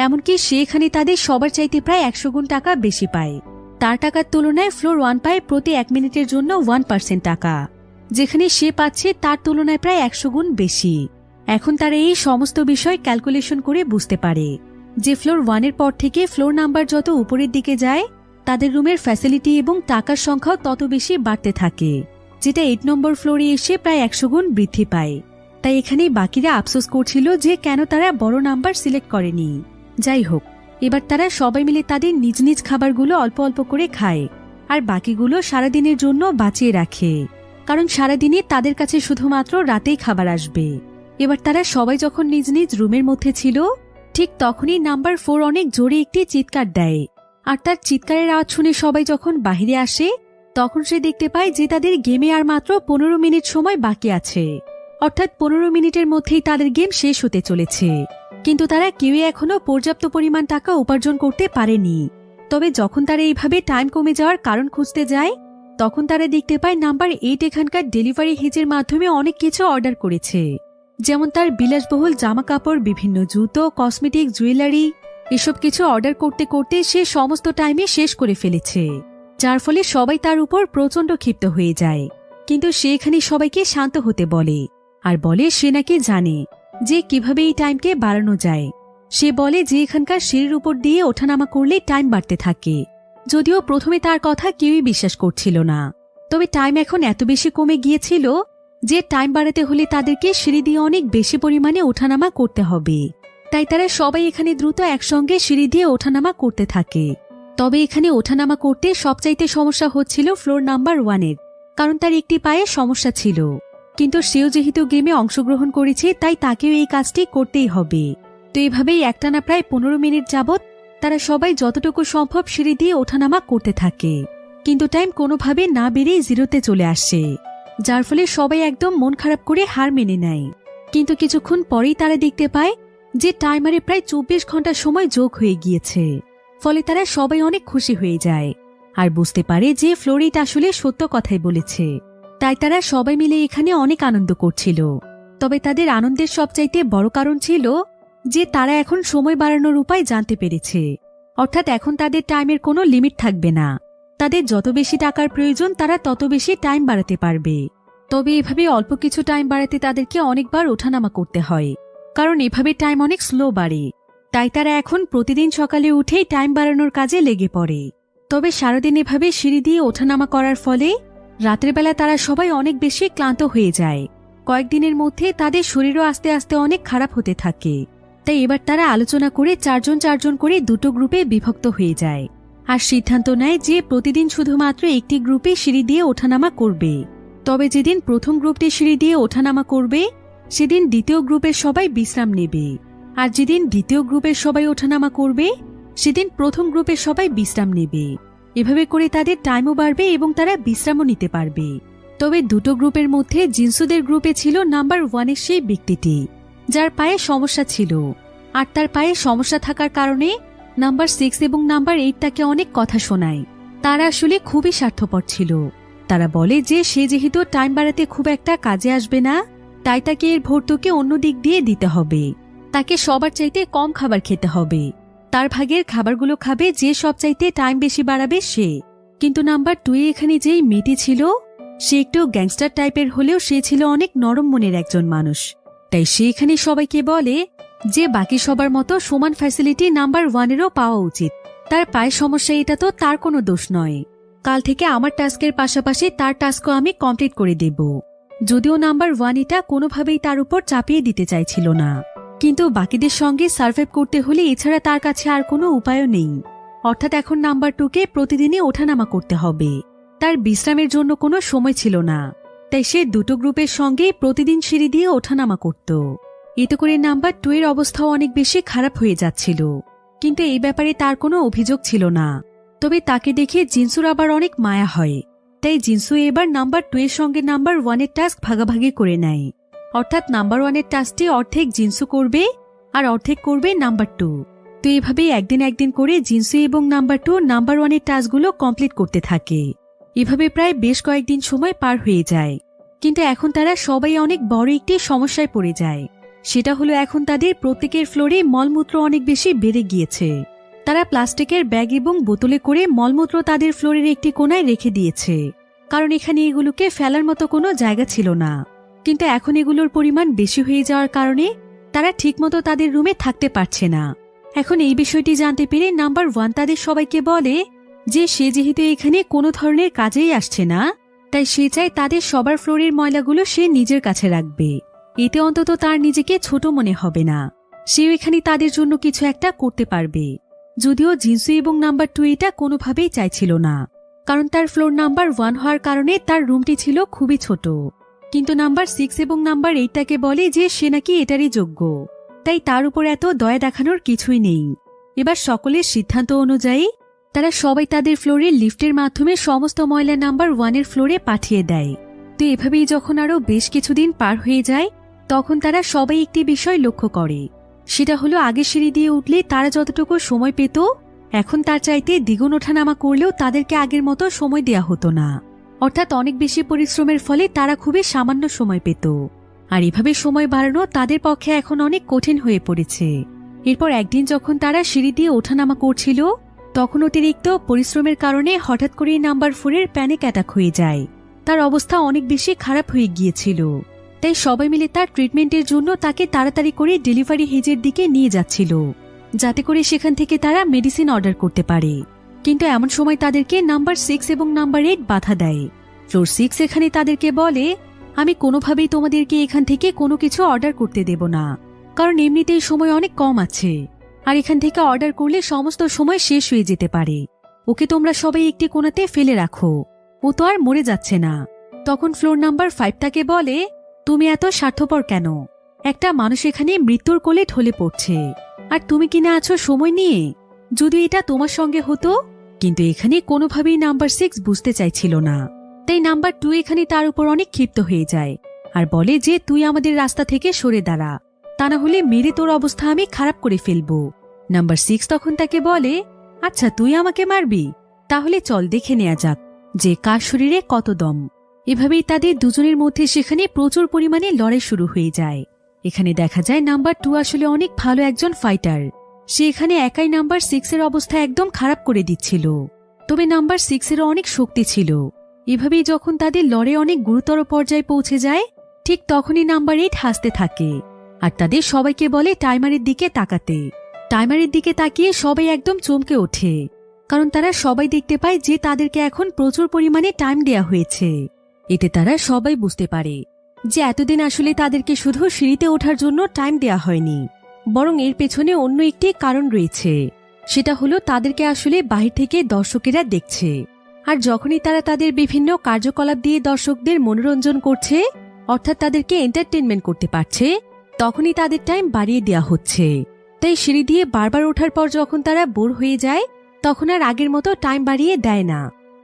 এমনকি সেখানে তাদের সবার চাইতে প্রায় 100 গুণ টাকা বেশি পায়। তার টাকার তুলনায় ফ্লোর 1 পায় প্রতি 1 মিনিটের জন্য 1% টাকা, যেখানে সে পাচ্ছে তার তুলনায় প্রায় 100 গুণ বেশি। এখন তারা এই সমস্ত বিষয় ক্যালকুলেশন করে বুঝতে পারে যে ফ্লোর 1-এর পর থেকে ফ্লোর নাম্বার যত উপরের দিকে যায় তাদের রুমের ফ্যাসিলিটি এবং টাকার সংখ্যাও তত বেশি বাড়তে থাকে, যেটা 8 নম্বর ফ্লোরে এসে প্রায় 100 গুণ বৃদ্ধি পায়। তাই এখানে বাকিরা আফসোস করছিল যে কেন তারা বড় নাম্বার সিলেক্ট করেনি। যাই হোক, এবার তারা সবাই মিলে তাদের নিজ নিজ খাবারগুলো অল্প অল্প করে খায় আর বাকিগুলো সারাদিনের জন্য বাঁচিয়ে রাখে, কারণ সারাদিনে তাদের কাছে শুধুমাত্র রাতেই খাবার আসবে। এবার তারা সবাই যখন নিজ নিজ রুমের মধ্যে ছিল, ঠিক তখনই নাম্বার 4 অনেক জোরে একটি চিৎকার দেয়। আর তার চিৎকারের আওয়াজ শুনে সবাই যখন বাহিরে আসে তখন সে দেখতে পায় যে তাদের গেমে আর মাত্র 15 মিনিট সময় বাকি আছে, অর্থাৎ 15 মিনিটের মধ্যেই তাদের গেম শেষ হতে চলেছে। কিন্তু তারা কেউই এখনো পর্যাপ্ত পরিমাণ টাকা উপার্জন করতে পারেনি। তবে যখন তারা এইভাবে টাইম কমে যাওয়ার কারণ খুঁজতে যায় তখন তারা দেখতে পায় নাম্বার 8 এখানকার ডেলিভারি হেজের মাধ্যমে অনেক কিছু অর্ডার করেছে, যেমন তার বিলাসবহুল জামা কাপড়, বিভিন্ন জুতো, কসমেটিক, জুয়েলারি, এসব কিছু অর্ডার করতে করতে সে সমস্ত টাইমে শেষ করে ফেলেছে, যার ফলে সবাই তার উপর প্রচণ্ড ক্ষিপ্ত হয়ে যায়। কিন্তু সে এখানে সবাইকে শান্ত হতে বলে আর বলে সে নাকি জানে যে কিভাবে এই টাইমকে বাড়ানো যায়। সে বলে যে এখানকার সিঁড়ির উপর দিয়ে ওঠানামা করলে টাইম বাড়তে থাকে। যদিও প্রথমে তার কথা কেউই বিশ্বাস করছিল না, তবে টাইম এখন এত বেশি কমে গিয়েছিল যে টাইম বাড়াতে হলে তাদেরকে সিঁড়ি দিয়ে অনেক বেশি পরিমাণে ওঠানামা করতে হবে। তাই তারা সবাই এখানে দ্রুত একসঙ্গে সিঁড়ি দিয়ে ওঠানামা করতে থাকে। তবে এখানে ওঠানামা করতে সবচাইতে সমস্যা হচ্ছিল ফ্লোর নাম্বার 1-এর, কারণ তার একটি পায়ে সমস্যা ছিল। কিন্তু সেও যেহেতু গেমে অংশগ্রহণ করেছে তাই তাকেও এই কাজটি করতেই হবে। তো এইভাবেই একটানা প্রায় 15 মিনিট যাবৎ তারা সবাই যতটুকু সম্ভব সিঁড়ি দিয়ে ওঠানামা করতে থাকে। কিন্তু টাইম কোনোভাবে না বেড়েই 0-তে চলে আসে, যার ফলে সবাই একদম মন খারাপ করে হার মেনে নেয়। কিন্তু কিছুক্ষণ পরেই তারা দেখতে পায় যে টাইমারে প্রায় 24 ঘন্টা সময় যোগ হয়ে গিয়েছে। ফলে তারা সবাই অনেক খুশি হয়ে যায় আর বুঝতে পারে যে ফ্লোরিট আসলে সত্য কথাই বলেছে। তাই তারা সবাই মিলে এখানে অনেক আনন্দ করছিল। তবে তাদের আনন্দের সবচাইতে বড় কারণ ছিল যে তারা এখন সময় বাড়ানোর উপায় জানতে পেরেছে, অর্থাৎ এখন তাদের টাইমের কোনো লিমিট থাকবে না। তাদের যত বেশি টাকার প্রয়োজন তারা তত বেশি টাইম বাড়াতে পারবে। তবে এভাবে অল্প কিছু টাইম বাড়াতে তাদেরকে অনেকবার ওঠানামা করতে হয়, কারণ এভাবে টাইম অনেক স্লো বাড়ে। তাই তারা এখন প্রতিদিন সকালে উঠেই টাইম বাড়ানোর কাজে লেগে পড়ে। তবে সারাদিন এভাবে সিঁড়ি দিয়ে ওঠানামা করার ফলে রাতের বেলা তারা সবাই অনেক বেশি ক্লান্ত হয়ে যায়। কয়েকদিনের মধ্যে তাদের শরীরও আস্তে আস্তে অনেক খারাপ হতে থাকে। তাই এবার তারা আলোচনা করে 4 জন করে 2 গ্রুপে বিভক্ত হয়ে যায় আর সিদ্ধান্ত নেয় যে প্রতিদিন শুধুমাত্র একটি গ্রুপে সিঁড়ি দিয়ে ওঠানামা করবে। তবে যেদিন প্রথম গ্রুপটি সিঁড়ি দিয়ে ওঠানামা করবে সেদিন দ্বিতীয় গ্রুপের সবাই বিশ্রাম নেবে, আর যেদিন দ্বিতীয় গ্রুপের সবাই ওঠানামা করবে সেদিন প্রথম গ্রুপের সবাই বিশ্রাম নেবে। এভাবে করে তাদের টাইমও বাড়বে এবং তারা বিশ্রামও নিতে পারবে। তবে 2 গ্রুপের মধ্যে জিনসুদের গ্রুপে ছিল নাম্বার 1-এর সেই ব্যক্তিটি যার পায়ে সমস্যা ছিল, আর তার পায়ে সমস্যা থাকার কারণে নাম্বার 6 এবং নাম্বার 8 তাকে অনেক কথা শোনায়। তারা আসলে খুবই স্বার্থপর ছিল। তারা বলে যে সে যেহেতু টাইম বাড়াতে খুব একটা কাজে আসবে না, তাই তাকে এর ভর্তুকি অন্য দিক দিয়ে দিতে হবে। তাকে সবার চাইতে কম খাবার খেতে হবে। তার ভাগের খাবারগুলো খাবে যে সব চাইতে টাইম বেশি বাড়াবে সে। কিন্তু নাম্বার 2 এখানে যেই মেয়েটি ছিল সে একটু গ্যাংস্টার টাইপের হলেও সে ছিল অনেক নরম মনের একজন মানুষ। তাই সে এখানে সবাইকে বলে যে বাকি সবার মতো সমান ফ্যাসিলিটি নাম্বার 1-এরও পাওয়া উচিত। তার পায়ে সমস্যা এটা তো তার কোনো দোষ নয়। কাল থেকে আমার টাস্কের পাশাপাশি তার টাস্কও আমি কমপ্লিট করে দেব। যদিও নাম্বার 1 এটা কোনোভাবেই তার উপর চাপিয়ে দিতে চাইছিল না, কিন্তু বাকিদের সঙ্গে সার্ভাইভ করতে হলে এছাড়া তার কাছে আর কোনো উপায়ও নেই। অর্থাৎ এখন নাম্বার 2-কে প্রতিদিনই ওঠানামা করতে হবে। তার বিশ্রামের জন্য কোনো সময় ছিল না, তাই সে 2 গ্রুপের সঙ্গে প্রতিদিন সিঁড়ি দিয়ে ওঠানামা করত। এতে করে নাম্বার 2-এর অবস্থাও অনেক বেশি খারাপ হয়ে যাচ্ছিল। কিন্তু এই ব্যাপারে তার কোনো অভিযোগ ছিল না। তবে তাকে দেখে জিনসুর আবার অনেক মায়া হয়। তাই জিনসু এবার নাম্বার 2-এর সঙ্গে নাম্বার 1-এর টাস্ক ভাগাভাগি করে নেয়। অর্থাৎ নাম্বার 1-এর টাস্কটি অর্ধেক জিনসু করবে আর অর্ধেক করবে নাম্বার 2। তো এভাবেই একদিন করে জিনসু এবং নাম্বার 2 নাম্বার 1-এর টাস্কগুলো কমপ্লিট করতে থাকে। এভাবে প্রায় বেশ কয়েকদিন সময় পার হয়ে যায়। কিন্তু এখন তারা সবাই অনেক বড় একটি সমস্যায় পড়ে যায়। সেটা হলো এখন তাদের প্রত্যেকের ফ্লোরে মলমূত্র অনেক বেশি বেড়ে গিয়েছে। তারা প্লাস্টিকের ব্যাগ এবং বোতলে করে মলমূত্র তাদের ফ্লোরের একটি কোণায় রেখে দিয়েছে, কারণ এখানে এগুলোকে ফেলার মতো কোনো জায়গা ছিল না। কিন্তু এখন এগুলোর পরিমাণ বেশি হয়ে যাওয়ার কারণে তারা ঠিকমতো তাদের রুমে থাকতে পারছে না। এখন এই বিষয়টি জানতে পেরে নাম্বার 1 তাদের সবাইকে বলে যে সে যেহেতু এখানে কোনো ধরনের কাজেই আসছে না, তাই সে চায় তাদের সবার ফ্লোরের ময়লাগুলো সে নিজের কাছে রাখবে। এতে অন্তত তার নিজেকে ছোট মনে হবে না, সেও এখানে তাদের জন্য কিছু একটা করতে পারবে। যদিও জিনসু এবং নাম্বার 2 এটা কোনোভাবেই চাইছিল না, কারণ তার ফ্লোর নাম্বার 1 হওয়ার কারণে তার রুমটি ছিল খুবই ছোট। কিন্তু নাম্বার 6 এবং নাম্বার 8 তাকে বলে যে সে নাকি এটারই যোগ্য, তাই তার উপর এত দয়া দেখানোর কিছুই নেই। এবার সকলের সিদ্ধান্ত অনুযায়ী তারা সবাই তাদের ফ্লোরে লিফটের মাধ্যমে সমস্ত ময়লা নাম্বার 1 এর ফ্লোরে পাঠিয়ে দেয়। তো এভাবেই যখন আরো বেশ কিছুদিন পার হয়ে যায়, তখন তারা সবাই একটি বিষয় লক্ষ্য করে, সেটা হলো আগের সিঁড়ি দিয়ে উঠলে তারা যতটুকু সময় পেত, এখন তার চাইতে দ্বিগুণ ওঠানামা করলেও তাদেরকে আগের মতো সময় দেয়া হতো না। অর্থাৎ অনেক বেশি পরিশ্রমের ফলে তারা খুবই সামান্য সময় পেত। আর এভাবে সময় বাড়ানো তাদের পক্ষে এখন অনেক কঠিন হয়ে পড়েছে। এরপর একদিন যখন তারা সিঁড়ি দিয়ে ওঠানামা করছিল, তখন অতিরিক্ত পরিশ্রমের কারণে হঠাৎ করেই নাম্বার 4 এর প্যানিক অ্যাটাক হয়ে যায়। তার অবস্থা অনেক বেশি খারাপ হয়ে গিয়েছিল, তাই সবাই মিলে তার ট্রিটমেন্টের জন্য তাকে তাড়াতাড়ি করে ডেলিভারি হেজের দিকে নিয়ে যাচ্ছিল, যাতে করে সেখান থেকে তারা মেডিসিন অর্ডার করতে পারে। কিন্তু এমন সময় তাদেরকে নাম্বার 6 এবং নাম্বার 8 বাধা দেয়। ফ্লোর 6 এখানে তাদেরকে বলে, আমি কোনোভাবেই তোমাদেরকে এখান থেকে কোনো কিছু অর্ডার করতে দেব না, কারণ এমনিতেই সময় অনেক কম আছে, আর এখান থেকে অর্ডার করলে সমস্ত সময় শেষ হয়ে যেতে পারে। ওকে তোমরা সবাই একটি কোণাতে ফেলে রাখো, ও তো আর মরে যাচ্ছে না। তখন ফ্লোর নাম্বার 5 তাকে বলে, তুমি এত স্বার্থপর কেন? একটা মানুষ এখানে মৃত্যুর কোলে ঢলে পড়ছে, আর তুমি কিনা আছো সময় নিয়ে। যদি এটা তোমার সঙ্গে হতো। কিন্তু এখানে কোনোভাবেই নাম্বার 6 বুঝতে চাইছিল না, তাই নাম্বার 2 এখানে তার উপর অনেক ক্ষিপ্ত হয়ে যায় আর বলে যে তুই আমাদের রাস্তা থেকে সরে দাঁড়া, তা না হলে মেরে তোর অবস্থা আমি খারাপ করে ফেলবো। নাম্বার 6 তখন তাকে বলে, আচ্ছা তুই আমাকে মারবি, তাহলে চল দেখে নেওয়া যাক যে কার শরীরে কত দম। এভাবেই তাদের দুজনের মধ্যে সেখানে প্রচুর পরিমাণে লড়াই শুরু হয়ে যায়। এখানে দেখা যায় নাম্বার 2 আসলে অনেক ভালো একজন ফাইটার। সে এখানে একাই নাম্বার 6 এর অবস্থা একদম খারাপ করে দিচ্ছিল। তবে নাম্বার 6 এরও অনেক শক্তি ছিল। এভাবেই যখন তাদের লড়াই অনেক গুরুতর পর্যায়ে পৌঁছে যায়, ঠিক তখনই নাম্বার 8 হাসতে থাকে আর তাদের সবাইকে বলে টাইমারের দিকে তাকাতে। টাইমারের দিকে তাকিয়ে সবাই একদম চমকে ওঠে, কারণ তারা সবাই দেখতে পায় যে তাদেরকে এখন প্রচুর পরিমাণে টাইম দেয়া হয়েছে। এতে তারা সবাই বুঝতে পারে যে এতদিন আসলে তাদেরকে শুধু সিঁড়িতে ওঠার জন্য টাইম দেয়া হয়নি, বরং এর পেছনে অন্য একটি কারণ রয়েছে। সেটা হলো তাদেরকে আসলে বাহির থেকে দর্শকেরা দেখছে, আর যখনই তারা তাদের বিভিন্ন কার্যকলাপ দিয়ে দর্শকদের মনোরঞ্জন করছে, অর্থাৎ তাদেরকে এন্টারটেনমেন্ট করতে পারছে, তখনই তাদের টাইম বাড়িয়ে দেওয়া হচ্ছে। তাই সিঁড়ি দিয়ে বারবার ওঠার পর যখন তারা বোর হয়ে যায়, তখন আর আগের মতো টাইম বাড়িয়ে দেয় না।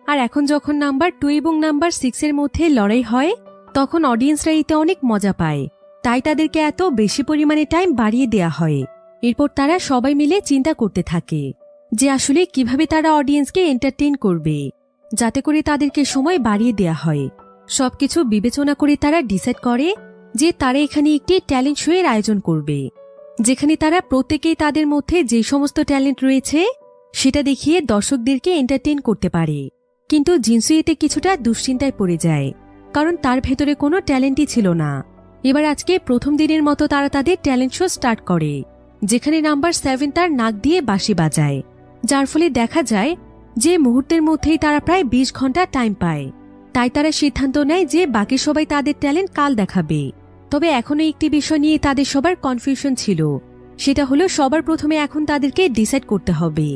আর এখন যখন নাম্বার 2 এবং নাম্বার 6 এর মধ্যে লড়াই হয়, তখন অডিয়েন্সরা এতে অনেক মজা পায়, তাই তাদেরকে এত বেশি পরিমাণে টাইম বাড়িয়ে দেয়া হয়। এরপর তারা সবাই মিলে চিন্তা করতে থাকে যে আসলে কিভাবে তারা অডিয়েন্সকে এন্টারটেইন করবে, যাতে করে তাদেরকে সময় বাড়িয়ে দেয়া হয়। সবকিছু বিবেচনা করে তারা ডিসাইড করে যে তারা এখানে একটি ট্যালেন্ট শো এর আয়োজন করবে, যেখানে তারা প্রত্যেকেই তাদের মধ্যে যে সমস্ত ট্যালেন্ট রয়েছে সেটা দেখিয়ে দর্শকদেরকে এন্টারটেইন করতে পারে। কিন্তু জিনসু এতে কিছুটা দুশ্চিন্তায় পড়ে যায়, কারণ তার ভেতরে কোনো ট্যালেন্টই ছিল না। এবার আজকে প্রথম দিনের মতো তারা তাদের ট্যালেন্ট শো স্টার্ট করে, যেখানে নাম্বার 7 তার নাক দিয়ে বাঁশি বাজায়, যার ফলে দেখা যায় যে মুহূর্তের মধ্যেই তারা প্রায় 20 ঘন্টা টাইম পায়। তাই তারা সিদ্ধান্ত নেয় যে বাকি সবাই তাদের ট্যালেন্ট কাল দেখাবে। তবে এখনো একটি বিষয় নিয়ে তাদের সবার কনফিউশন ছিল, সেটা হলো সবার প্রথমে এখন তাদেরকে ডিসাইড করতে হবে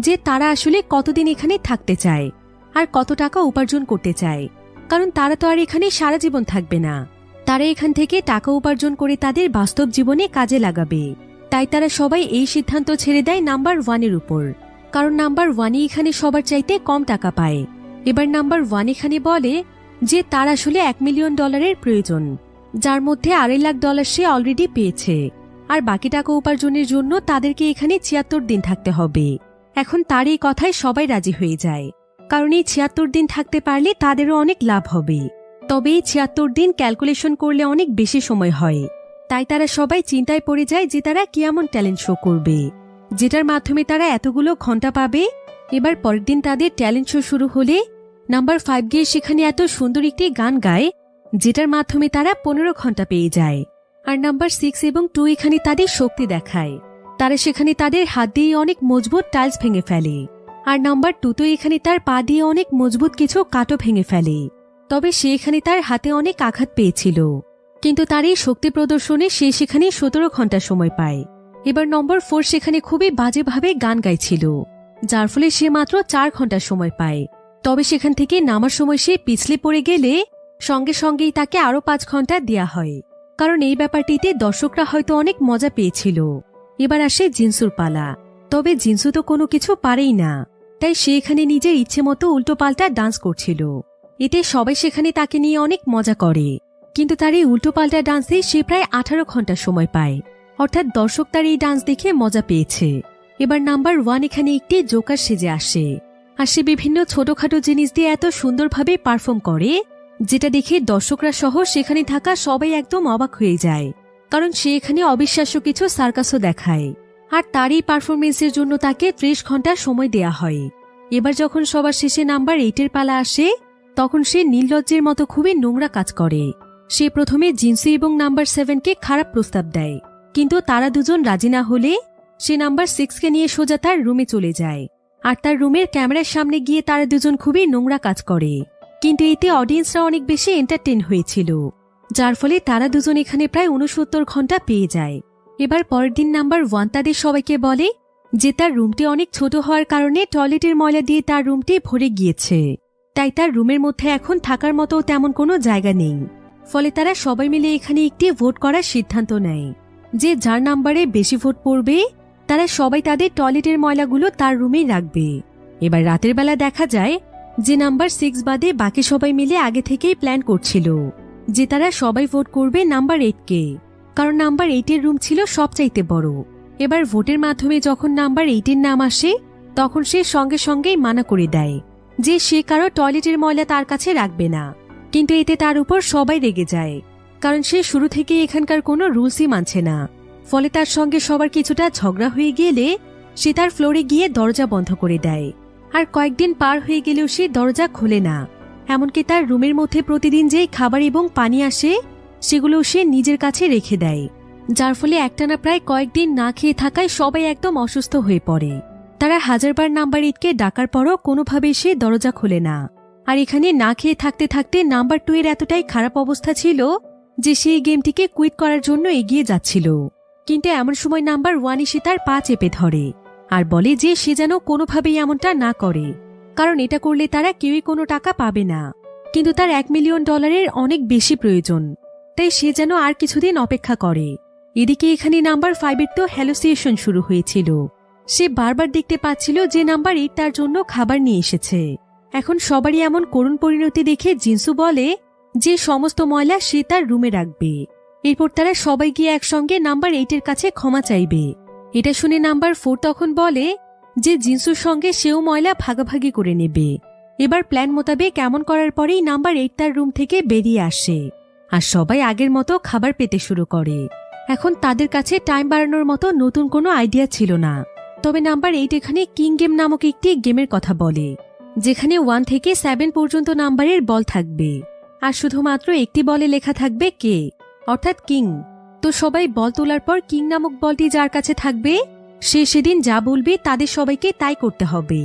যে তারা আসলে কতদিন এখানে থাকতে চায় আর কত টাকা উপার্জন করতে চায়, কারণ তারা তো আর এখানে সারা জীবন থাকবে না। তারা এখান থেকে টাকা উপার্জন করে তাদের বাস্তব জীবনে কাজে লাগাবে। তাই তারা সবাই এই সিদ্ধান্ত ছেড়ে দেয় নাম্বার 1 এর উপর, কারণ নাম্বার 1 এখানে সবার চাইতে কম টাকা পায়। এবার নাম্বার 1 এখানে বলে যে তার আসলে $1 মিলিয়ন প্রয়োজন, যার মধ্যে $2.5 লাখ সে অলরেডি পেয়েছে, আর বাকি টাকা উপার্জনের জন্য তাদেরকে এখানে 76 দিন থাকতে হবে। এখন তার এই কথায় সবাই রাজি হয়ে যায়, কারণ এই 76 দিন থাকতে পারলে তাদেরও অনেক লাভ হবে। তবে এই 76 দিন ক্যালকুলেশন করলে অনেক বেশি সময় হয়। তাই তারা সবাই চিন্তায় পড়ে যায় যে তারা কি এমন ট্যালেন্ট শো করবে যেটার মাধ্যমে তারা এতগুলো ঘন্টা পাবে। এবার পরের দিন তাদের ট্যালেন্ট শো শুরু হলে নাম্বার 5 গিয়ে সেখানে এত সুন্দর একটি গান গায়, যেটার মাধ্যমে তারা 15 ঘন্টা পেয়ে যায়। আর নাম্বার 6 এবং 2 এখানে তাদের শক্তি দেখায়। তারা সেখানে তাদের হাত দিয়ে অনেক মজবুত টাইলস ভেঙে ফেলে। আর নাম্বার 2 তো এখানে তার পা দিয়ে অনেক মজবুত কিছু কাঠও ভেঙে ফেলে। তবে সে এখানে তার হাতে অনেক আঘাত পেয়েছিল, কিন্তু তার এই শক্তি প্রদর্শনে সে সেখানে 17 ঘন্টা সময় পায়। এবার নম্বর 4 সেখানে খুবই বাজেভাবে গান গাইছিল, যার ফলে সে মাত্র 4 ঘন্টা সময় পায়। তবে সেখান থেকে নামার সময় সে পিছলে পড়ে গেলে সঙ্গে সঙ্গেই তাকে আরো 5 ঘন্টা দেয়া হয়, কারণ এই ব্যাপারটিতে দর্শকরা হয়তো অনেক মজা পেয়েছিল। এবার আসে জিনসুর পালা। তবে জিনসু তো কোনো কিছু পারেই না, তাই সে এখানে নিজের ইচ্ছে মতো উল্টোপাল্টা ডান্স করছিল। এতে সবাই সেখানে তাকে নিয়ে অনেক মজা করে, কিন্তু তার এই উল্টোপাল্টা ডান্সে সে প্রায় 18 ঘন্টা সময় পায়। অর্থাৎ দর্শক তার এই ডান্স দেখে মজা পেয়েছে। এবার নাম্বার 1 এখানে একটি জোকার সেজে আসে, আর সে বিভিন্ন ছোটখাটো জিনিস দিয়ে এত সুন্দরভাবে পারফর্ম করে, যেটা দেখে দর্শকরা সহ সেখানে থাকা সবাই একদম অবাক হয়ে যায়, কারণ সে এখানে অবিশ্বাস্য কিছু সার্কাসও দেখায়। আর তার এই পারফরমেন্সের জন্য তাকে 30 ঘন্টা সময় দেয়া হয়। এবার যখন সবার শেষে নাম্বার 8 পালা আসে, তখন সে নির্লজ্জের মতো খুবই নোংরা কাজ করে। সে প্রথমে জিনসু এবং নাম্বার 7কে খারাপ প্রস্তাব দেয়, কিন্তু তারা দুজন রাজি না হলে সে নাম্বার 6কে নিয়ে সোজা তার রুমে চলে যায়। আর তার রুমের ক্যামেরার সামনে গিয়ে তারা দুজন খুবই নোংরা কাজ করে, কিন্তু এতে অডিয়েন্সরা অনেক বেশি এন্টারটেইন হয়েছিল, যার ফলে তারা দুজন এখানে প্রায় 69 ঘন্টা পেয়ে যায়। এবার পরের দিন নাম্বার 1 তাদের সবাইকে বলে যে তার রুমটি অনেক ছোট হওয়ার কারণে টয়লেটের ময়লা দিয়ে তার রুমটি ভরে গিয়েছে, তাই তার রুমের মধ্যে এখন থাকার মতো তেমন কোনো জায়গা নেই। ফলে তারা সবাই মিলে এখানে একটি ভোট করার সিদ্ধান্ত নেয় যে যার নাম্বারে বেশি ভোট পড়বে তারা সবাই তাদের টয়লেটের ময়লাগুলো তার রুমেই রাখবে। এবার রাতের বেলা দেখা যায় যে নাম্বার 6 বাদে বাকি সবাই মিলে আগে থেকেই প্ল্যান করছিল যে তারা সবাই ভোট করবে নাম্বার 8কে, কারণ নাম্বার 8-এর রুম ছিল সবচাইতে বড়। এবার ভোটের মাধ্যমে যখন নাম্বার 8-এর নাম আসে, তখন সে সঙ্গে সঙ্গেই মানা করে দেয় যে সে কারো টয়লেটের ময়লা তার কাছে রাখবে না। কিন্তু এতে তার উপর সবাই রেগে যায়, কারণ সে শুরু থেকেই এখানকার কোনো রুলসই মানছে না। ফলে তার সঙ্গে সবার কিছুটা ঝগড়া হয়ে গেলে সে তার ফ্লোরে গিয়ে দরজা বন্ধ করে দেয়। আর কয়েকদিন পার হয়ে গেলেও সে দরজা খোলে না। এমনকি তার রুমের মধ্যে প্রতিদিন যেই খাবার এবং পানি আসে সেগুলো সে নিজের কাছে রেখে দেয়, যার ফলে একটানা প্রায় কয়েকদিন না খেয়ে থাকায় সবাই একদম অসুস্থ হয়ে পড়ে। তারা হাজারবার নাম্বার 8কে ডাকার পরও কোনোভাবেই সে দরজা খোলে না। আর এখানে না খেয়ে থাকতে থাকতে নাম্বার 2 এর এতটাই খারাপ অবস্থা ছিল যে সে এই গেমটিকে কুইট করার জন্য এগিয়ে যাচ্ছিল। কিন্তু এমন সময় নাম্বার 1 এসে তার পা চেপে ধরে আর বলে যে সে যেন কোনোভাবেই এমনটা না করে, কারণ এটা করলে তারা কেউই কোনো টাকা পাবে না। কিন্তু তার $1 মিলিয়ন অনেক বেশি প্রয়োজন, তাই সে যেন আর কিছুদিন অপেক্ষা করে। এদিকে এখানে নাম্বার 5-এর তো হ্যালুসিনেশন শুরু হয়েছিল। সে বারবার দেখতে পাচ্ছিল যে নাম্বার 8 তার জন্য খাবার নিয়ে এসেছে। এখন সবারই এমন করুণ পরিণতি দেখে জিনসু বলে যে সমস্ত ময়লা সে তার রুমে রাখবে। এরপর তারা সবাই গিয়ে একসঙ্গে নাম্বার 8-এর কাছে ক্ষমা চাইবে। এটা শুনে নাম্বার 4 তখন বলে যে জিনসুর সঙ্গে সেও ময়লা ভাগাভাগি করে নেবে। এবার প্ল্যান মোতাবেক এমন করার পরেই নাম্বার 8 তার রুম থেকে বেরিয়ে আসে, আর সবাই আগের মতো খাবার পেতে শুরু করে। এখন তাদের কাছে টাইম বাড়ানোর মতো নতুন কোনো আইডিয়া ছিল না। তবে নাম্বার 8 এখানে কিং গেম নামক একটি গেমের কথা বলে, যেখানে 1 থেকে 7 পর্যন্ত নাম্বারের বল থাকবে, আর শুধুমাত্র একটি বলে লেখা থাকবে কে, অর্থাৎ কিং। তো সবাই বল তোলার পর কিং নামক বলটি যার কাছে থাকবে সে সেদিন যা বলবে তাদের সবাইকে তাই করতে হবে।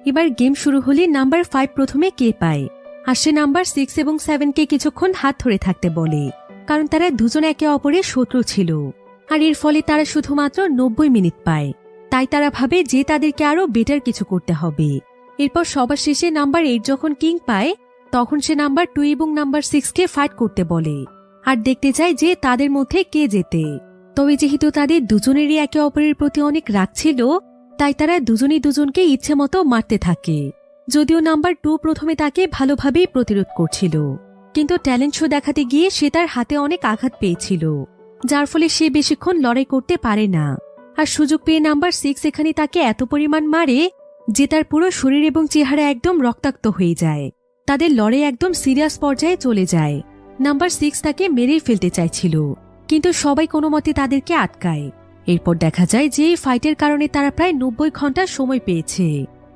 এবার গেম শুরু হলে নাম্বার 5 প্রথমে কে পায়, আর সে নাম্বার 6 এবং 7কে কিছুক্ষণ হাত ধরে থাকতে বলে, কারণ তারা দুজন একে অপরের শত্রু ছিল। আর এর ফলে তারা শুধুমাত্র 90 মিনিট পায়, তাই তারা ভাবে যে তাদেরকে আরো বেটার কিছু করতে হবে। এরপর সবার শেষে নাম্বার 8 যখন কিং পায়, তখন সে নাম্বার 2 এবং নাম্বার 6কে ফাইট করতে বলে আর দেখতে চায় যে তাদের মধ্যে কে জেতে। তবে যেহেতু তাদের দুজনেরই একে অপরের প্রতি অনেক রাগ ছিল, তাই তারা দুজনই দুজনকে ইচ্ছে মতো মারতে থাকে। যদিও নাম্বার 2 প্রথমে তাকে ভালোভাবেই প্রতিরোধ করছিল, কিন্তু ট্যালেন্ট শো দেখাতে গিয়ে সে তার হাতে অনেক আঘাত পেয়েছিল, যার ফলে সে বেশিক্ষণ লড়াই করতে পারে না। আর সুযোগ পেয়ে নাম্বার 6 এখানে তাকে এত পরিমাণ মারে যে তার পুরো শরীর এবং চেহারা একদম রক্তাক্ত হয়ে যায়। তাদের লড়াই একদম সিরিয়াস পর্যায়ে চলে যায়। নাম্বার 6 তাকে মেরেই ফেলতে চাইছিল, কিন্তু সবাই কোনো মতে তাদেরকে আটকায়। এরপর দেখা যায় যে এই ফাইটের কারণে তারা প্রায় 90 ঘন্টা সময় পেয়েছে।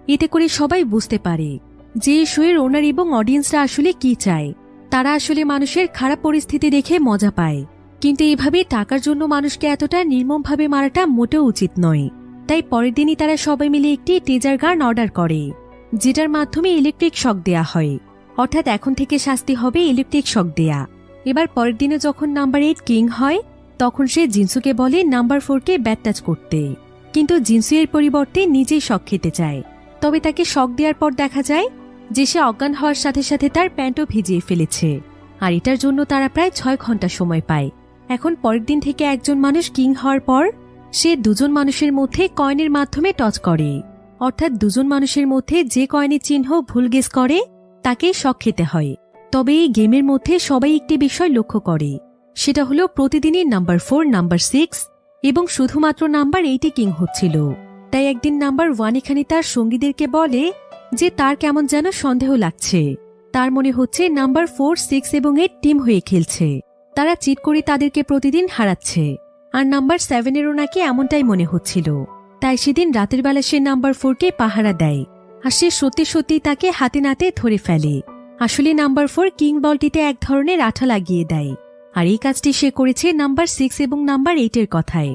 এতে করে সবাই বুঝতে পারে যে শোয়ের ওনার এবং অডিয়েন্সরা আসলে কি চায়। তারা আসলে মানুষের খারাপ পরিস্থিতি দেখে মজা পায়, কিন্তু এভাবে টাকার জন্য মানুষকে এতটা নির্মমভাবে মারাটা মোটেও উচিত নয়। তাই পরের দিনই তারা সবাই মিলে একটি টেজার গান অর্ডার করে, যেটার মাধ্যমে ইলেকট্রিক শক দেয়া হয়। অর্থাৎ এখন থেকে শাস্তি হবে ইলেকট্রিক শক দেয়া। এবার পরের দিনে যখন নাম্বার 8 কিং হয়, তখন সে জিনসুকে বলে নাম্বার 4কে ব্যাট টাচ করতে। কিন্তু জিনসু এর পরিবর্তে নিজেই শক খেতে চায়। তবে তাকে শক দেওয়ার পর দেখা যায় যে সে অজ্ঞান হওয়ার সাথে সাথে তার প্যান্টও ভিজিয়ে ফেলেছে। আর এটার জন্য তারা প্রায় 6 ঘন্টা সময় পায়। এখন পরের দিন থেকে একজন মানুষ কিং হওয়ার পর সে দুজন মানুষের মধ্যে কয়েনের মাধ্যমে টচ করে। অর্থাৎ দুজন মানুষের মধ্যে যে কয়েনের চিহ্ন ভুল গেস করে তাকে শক খেতে হয়। তবে এই গেমের মধ্যে সবাই একটি বিষয় লক্ষ্য করে, সেটা হলো প্রতিদিনই নাম্বার 4, নাম্বার 6 এবং শুধুমাত্র নাম্বার 8 কিং হচ্ছিল। তাই একদিন নাম্বার 1 এখানে তার সঙ্গীদেরকে বলে যে তার কেমন যেন সন্দেহ লাগছে। তার মনে হচ্ছে নাম্বার 4, 6 এবং 8 টিম হয়ে খেলছে। তারা চিট করে তাদেরকে প্রতিদিন হারাচ্ছে। আর নাম্বার 7-এরও নাকি এমনটাই মনে হচ্ছিল। তাই সেদিন রাতের বেলা সে নাম্বার 4কে পাহারা দেয়। আর সে সত্যি সত্যি তাকে হাতে নাতে ধরে ফেলে। আসলে নাম্বার 4 কিং বলটিতে এক ধরনের আঠা লাগিয়ে দেয়। আর এই কাজটি সে করেছে নাম্বার 6 এবং নাম্বার 8-এর কথায়,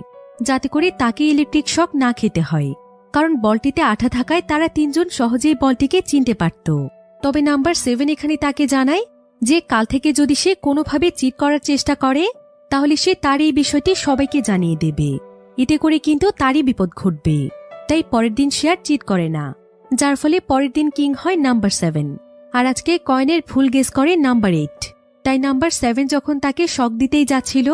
যাতে করে তাকে ইলেকট্রিক শক না খেতে হয়। কারণ বলটিতে আঠা থাকায় তারা তিনজন সহজেই বলটিকে চিনতে পারত। তবে নাম্বার 7 এখানে তাকে জানায় যে কাল থেকে যদি সে কোনোভাবে চিট করার চেষ্টা করে তাহলে সে তার এই বিষয়টি সবাইকে জানিয়ে দেবে। এতে করে কিন্তু তারই বিপদ ঘটবে। তাই পরের দিন সে আর চিট করে না, যার ফলে পরের দিন কিং হয় নাম্বার 7। আর আজকে কয়েনের ভুল গেস করে নাম্বার 8। তাই নাম্বার 7 যখন তাকে শক দিতেই যাচ্ছিল,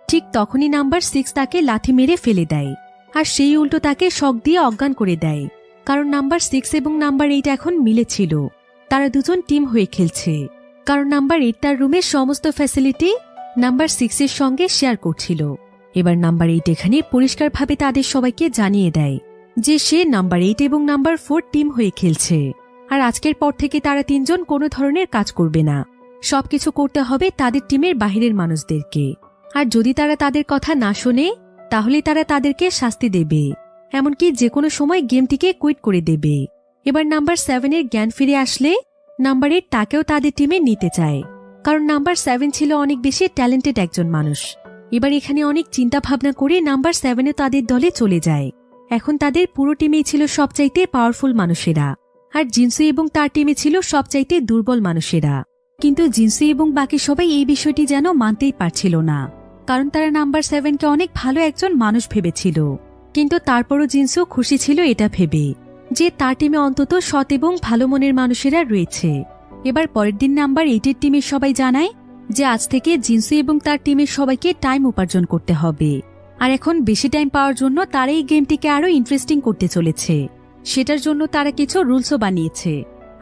ঠিক তখনই নাম্বার 6 তাকে লাথি মেরে ফেলে দেয়। আর সেই উল্টো তাকে শক দিয়ে অজ্ঞান করে দেয়। কারণ নাম্বার 6 এবং নাম্বার 8 এখন মিলেছিল। তারা দুজন টিম হয়ে খেলছে। কারণ নাম্বার 8 তার রুমের সমস্ত ফ্যাসিলিটি নাম্বার 6 এর সঙ্গে শেয়ার করছিল। এবার নাম্বার 8 এখানে পরিষ্কারভাবে তাদের সবাইকে জানিয়ে দেয় যে সে নাম্বার 8 এবং নাম্বার 4 টিম হয়ে খেলছে। আর আজকের পর থেকে তারা তিনজন কোনো ধরনের কাজ করবে না। সবকিছু করতে হবে তাদের টিমের বাহিরের মানুষদেরকে। আর যদি তারা তাদের কথা না শোনে তাহলে তারা তাদেরকে শাস্তি দেবে, এমনকি যে কোনো সময় গেমটিকে কুইট করে দেবে। এবার নাম্বার 7-এর জ্ঞান ফিরে আসলে নাম্বার 8 তাকেও তাদের টিমে নিতে চায়। কারণ নাম্বার 7 ছিল অনেক বেশি ট্যালেন্টেড একজন মানুষ। এবার এখানে অনেক চিন্তা ভাবনা করে নাম্বার 7ও তাদের দলে চলে যায়। এখন তাদের পুরো টিমেই ছিল সবচাইতে পাওয়ারফুল মানুষেরা। আর জিনসু এবং তার টিমে ছিল সবচাইতে দুর্বল মানুষেরা। কিন্তু জিনসু এবং বাকি সবাই এই বিষয়টি যেন মানতেই পারছিল না। কারণ তারা নাম্বার 7কে অনেক ভালো একজন মানুষ ভেবেছিল। কিন্তু তারপরও জিনসু খুশি ছিল এটা ভেবে যে তার টিমে অন্তত সৎ এবং ভালো মনের মানুষেরা রয়েছে। এবার পরের দিন নাম্বার 8-এর টিমের সবাই জানায় যে আজ থেকে জিনসু এবং তার টিমের সবাইকে টাইম উপার্জন করতে হবে। আর এখন বেশি টাইম পাওয়ার জন্য তারা এই গেমটিকে আরো ইন্টারেস্টিং করতে চলেছে। সেটার জন্য তারা কিছু রুলসও বানিয়েছে।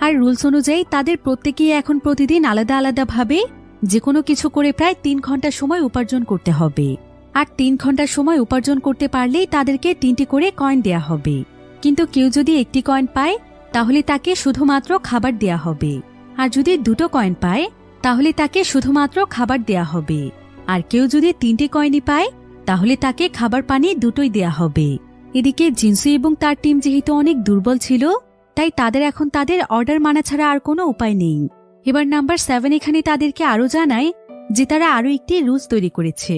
আর রুলস অনুযায়ী তাদের প্রত্যেকেই এখন প্রতিদিন আলাদা আলাদা ভাবে যে কোনো কিছু করে প্রায় 3 ঘন্টা সময় উপার্জন করতে হবে। আর 3 ঘন্টা সময় উপার্জন করতে পারলেই তাদেরকে 3টি করে কয়েন দেয়া হবে। কিন্তু কেউ যদি 1টি কয়েন পায় তাহলে তাকে শুধুমাত্র খাবার দেয়া হবে। আর যদি 2টো কয়েন পায় তাহলে তাকে শুধুমাত্র খাবার দেয়া হবে। আর কেউ যদি 3টে কয়েনই পায় তাহলে তাকে খাবার পানি দুটোই দেয়া হবে। এদিকে জিনসু এবং তার টিম যেহেতু অনেক দুর্বল ছিল, তাই তাদের এখন তাদের অর্ডার মানা ছাড়া আর কোনো উপায় নেই। এবার নাম্বার 7 এখানে তাদেরকে আরো জানায় যে তারা আরো একটি রুলস তৈরি করেছে।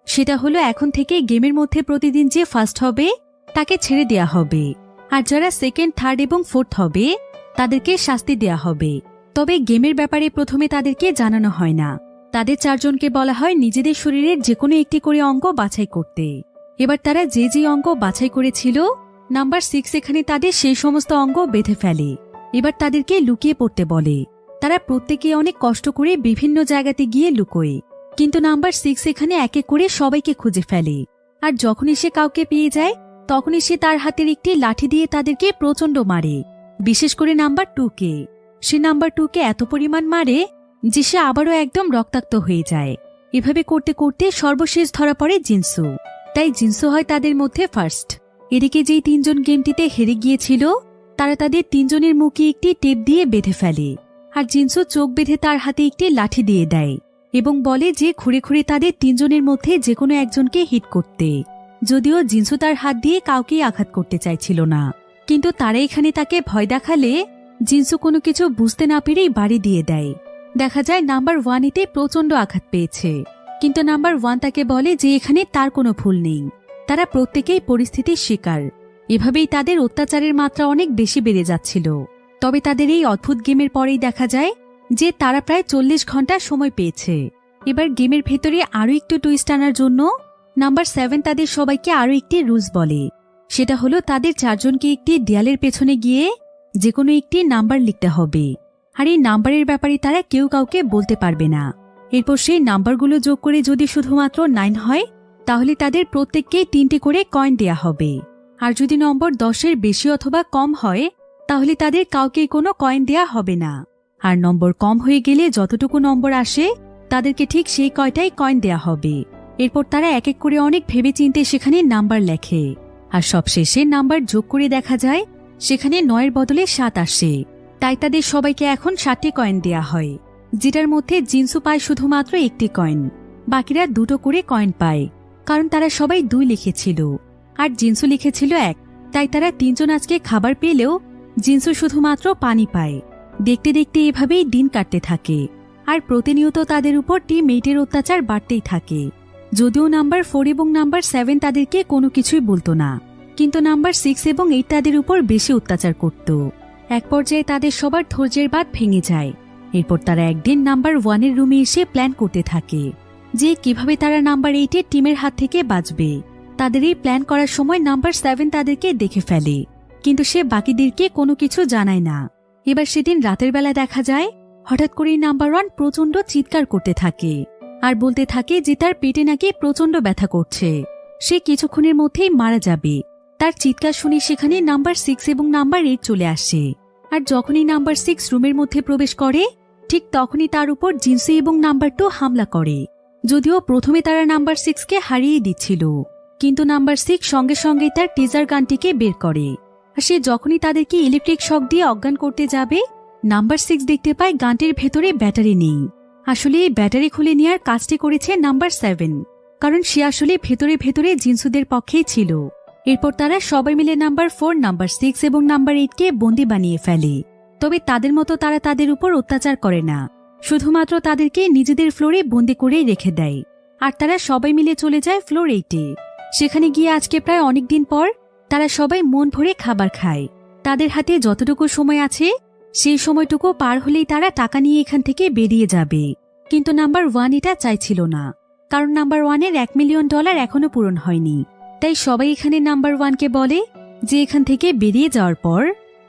সেটা হলো এখন থেকে গেমের মধ্যে প্রতিদিন যে ফার্স্ট হবে তাকে ছেড়ে দেয়া হবে। আর যারা সেকেন্ড, থার্ড এবং ফোর্থ হবে তাদেরকে শাস্তি দেয়া হবে। তবে গেমের ব্যাপারে প্রথমে তাদেরকে জানানো হয় না। তাদের 4 জনকে বলা হয় নিজেদের শরীরের যে কোনো একটি করে অঙ্গ বাছাই করতে। এবার তারা যে যে অঙ্গ বাছাই করেছিল, নাম্বার 6 এখানে তাদের সেই সমস্ত অঙ্গ বেঁধে ফেলে। এবার তাদেরকে লুকিয়ে পড়তে বলে। তারা প্রত্যেকে অনেক কষ্ট করে বিভিন্ন জায়গাতে গিয়ে লুকোয়। কিন্তু নাম্বার 6 এখানে এক এক করে সবাইকে খুঁজে ফেলে। আর যখনই সে কাউকে পেয়ে যায় তখনই সে তার হাতের একটি লাঠি দিয়ে তাদেরকে প্রচন্ড মারে। বিশেষ করে নাম্বার 2কে। সে নাম্বার 2কে এত পরিমাণ মারে যে সে আবারও একদম রক্তাক্ত হয়ে যায়। এভাবে করতে করতে সর্বশেষ ধরা পড়ে জিনসু। তাই জিনসু হয় তাদের মধ্যে ফার্স্ট। এদিকে যেই 3 জন গেমটিতে হেরে গিয়েছিল তারা তাদের 3 জনের মুখে একটি টেপ দিয়ে বেঁধে ফেলে। আর জিনসু চোখ বেঁধে তার হাতে একটি লাঠি দিয়ে দেয় এবং বলে যে ঘুরে ঘুরে তাদের 3 জনের মধ্যে যে কোনো একজনকে হিট করতে। যদিও জিনসু তার হাত দিয়ে কাউকেই আঘাত করতে চাইছিল না, কিন্তু তারা এখানে তাকে ভয় দেখালে জিনসু কোনো কিছু বুঝতে না পেরেই বাড়ি দিয়ে দেয়। দেখা যায় নাম্বার 1 এতে প্রচন্ড আঘাত পেয়েছে। কিন্তু নাম্বার 1 তাকে বলে যে এখানে তার কোনো ভুল নেই, তারা প্রত্যেকেই পরিস্থিতির শিকার। এভাবেই তাদের অত্যাচারের মাত্রা অনেক বেশি বেড়ে যাচ্ছিল। তবে তাদের এই অদ্ভুত গেমের পরেই দেখা যায় যে তারা প্রায় 40 ঘন্টা সময় পেয়েছে। এবার গেমের ভেতরে আরও একটু টুইস্ট আনার জন্য নাম্বার 7 তাদের সবাইকে আরও একটি রুলস বলে। সেটা হলো তাদের 4 জনকে একটি দেয়ালের পেছনে গিয়ে যে কোনো একটি নাম্বার লিখতে হবে, আর এই নাম্বারের ব্যাপারে তারা কেউ কাউকে বলতে পারবে না। এরপর সেই নাম্বারগুলো যোগ করে যদি শুধুমাত্র 9 হয় তাহলে তাদের প্রত্যেককে 3টে করে কয়েন দেয়া হবে, আর যদি নম্বর 10-এর বেশি অথবা কম হয় তাহলে তাদের কাউকে কোনো কয়েন দেয়া হবে না। আর নম্বর কম হয়ে গেলে যতটুকু নম্বর আসে তাদেরকে ঠিক সেই কয়টাই কয়েন দেয়া হবে। এরপর তারা এক এক করে অনেক ভেবেচিন্তে সেখানে নাম্বার লেখে, আর সবশেষে নাম্বার যোগ করে দেখা যায় সেখানে 9-এর বদলে 7 আসে। তাই তাদের সবাইকে এখন 7টে কয়েন দেয়া হয়, যেটার মধ্যে জিনসু পায় শুধুমাত্র 1টি কয়েন, বাকিরা 2টো করে কয়েন পায়, কারণ তারা সবাই 2 লিখেছিল আর জিনসু লিখেছিল 1। তাই তারা 3 জন আজকে খাবার পেলেও জিনসু শুধুমাত্র পানি পায়। দেখতে দেখতে এভাবেই দিন কাটতে থাকে, আর প্রতিনিয়ত তাদের উপর টিমমেটের অত্যাচার বাড়তেই থাকে। যদিও নাম্বার 4 এবং নাম্বার 7 তাদেরকে কোনো কিছুই বলতো না, কিন্তু নাম্বার 6 এবং 8 তাদের উপর বেশি অত্যাচার করত। এক পর্যায়ে তাদের সবার ধৈর্যের বাঁধ ভেঙে যায়। এরপর তারা একদিন নাম্বার 1-এর রুমে এসে প্ল্যান করতে থাকে যে কিভাবে তারা নাম্বার 8-এর টিমের হাত থেকে বাঁচবে। তাদের এই প্ল্যান করার সময় নাম্বার 7 তাদেরকে দেখে ফেলে, কিন্তু সে বাকিদেরকে কোনো কিছু জানায় না। এবার সেদিন রাতের বেলা দেখা যায় হঠাৎ করেই নাম্বার 1 প্রচণ্ড চিৎকার করতে থাকে আর বলতে থাকে যে তার পেটে নাকি প্রচণ্ড ব্যথা করছে, সে কিছুক্ষণের মধ্যেই মারা যাবে। তার চিৎকার শুনে সেখানে নাম্বার 6 এবং নাম্বার 8 চলে আসে, আর যখনই নাম্বার 6 রুমের মধ্যে প্রবেশ করে ঠিক তখনই তার উপর জিনসু এবং নাম্বার 2 হামলা করে। যদিও প্রথমে তারা নাম্বার 6কে হারিয়ে দিচ্ছিল, কিন্তু নাম্বার 6 সঙ্গে সঙ্গে তার টিজার গানটিকে বের করে, আর সে যখনই তাদেরকে ইলেকট্রিক শক দিয়ে অজ্ঞান করতে যাবে নাম্বার 6 দেখতে পায় গানটির ভেতরে ব্যাটারি নেই। আসলে এই ব্যাটারি খুলে নেওয়ার কাজটি করেছে নাম্বার 7, কারণ সে আসলে ভেতরে ভেতরে জিনসুদের পক্ষেই ছিল। এরপর তারা সবাই মিলে নাম্বার 4, নাম্বার 6 এবং নাম্বার 8কে বন্দি বানিয়ে ফেলে। তবে তাদের মতো তারা তাদের উপর অত্যাচার করে না, শুধুমাত্র তাদেরকে নিজেদের ফ্লোরে বন্দি করে রেখে দেয়। আর তারা সবাই মিলে চলে যায় ফ্লোর 8-এ। সেখানে গিয়ে আজকে প্রায় অনেকদিন পর তারা সবাই মন ভরে খাবার খায়। তাদের হাতে যতটুকু সময় আছে সেই সময়টুকু পার হলেই তারা টাকা নিয়ে এখান থেকে বেরিয়ে যাবে। কিন্তু নাম্বার 1 এটা চাইছিল না, কারণ নাম্বার 1-এর $1 মিলিয়ন এখনো পূরণ হয়নি। তাই সবাই এখানে নাম্বার 1কে বলে যে এখান থেকে বেরিয়ে যাওয়ার পর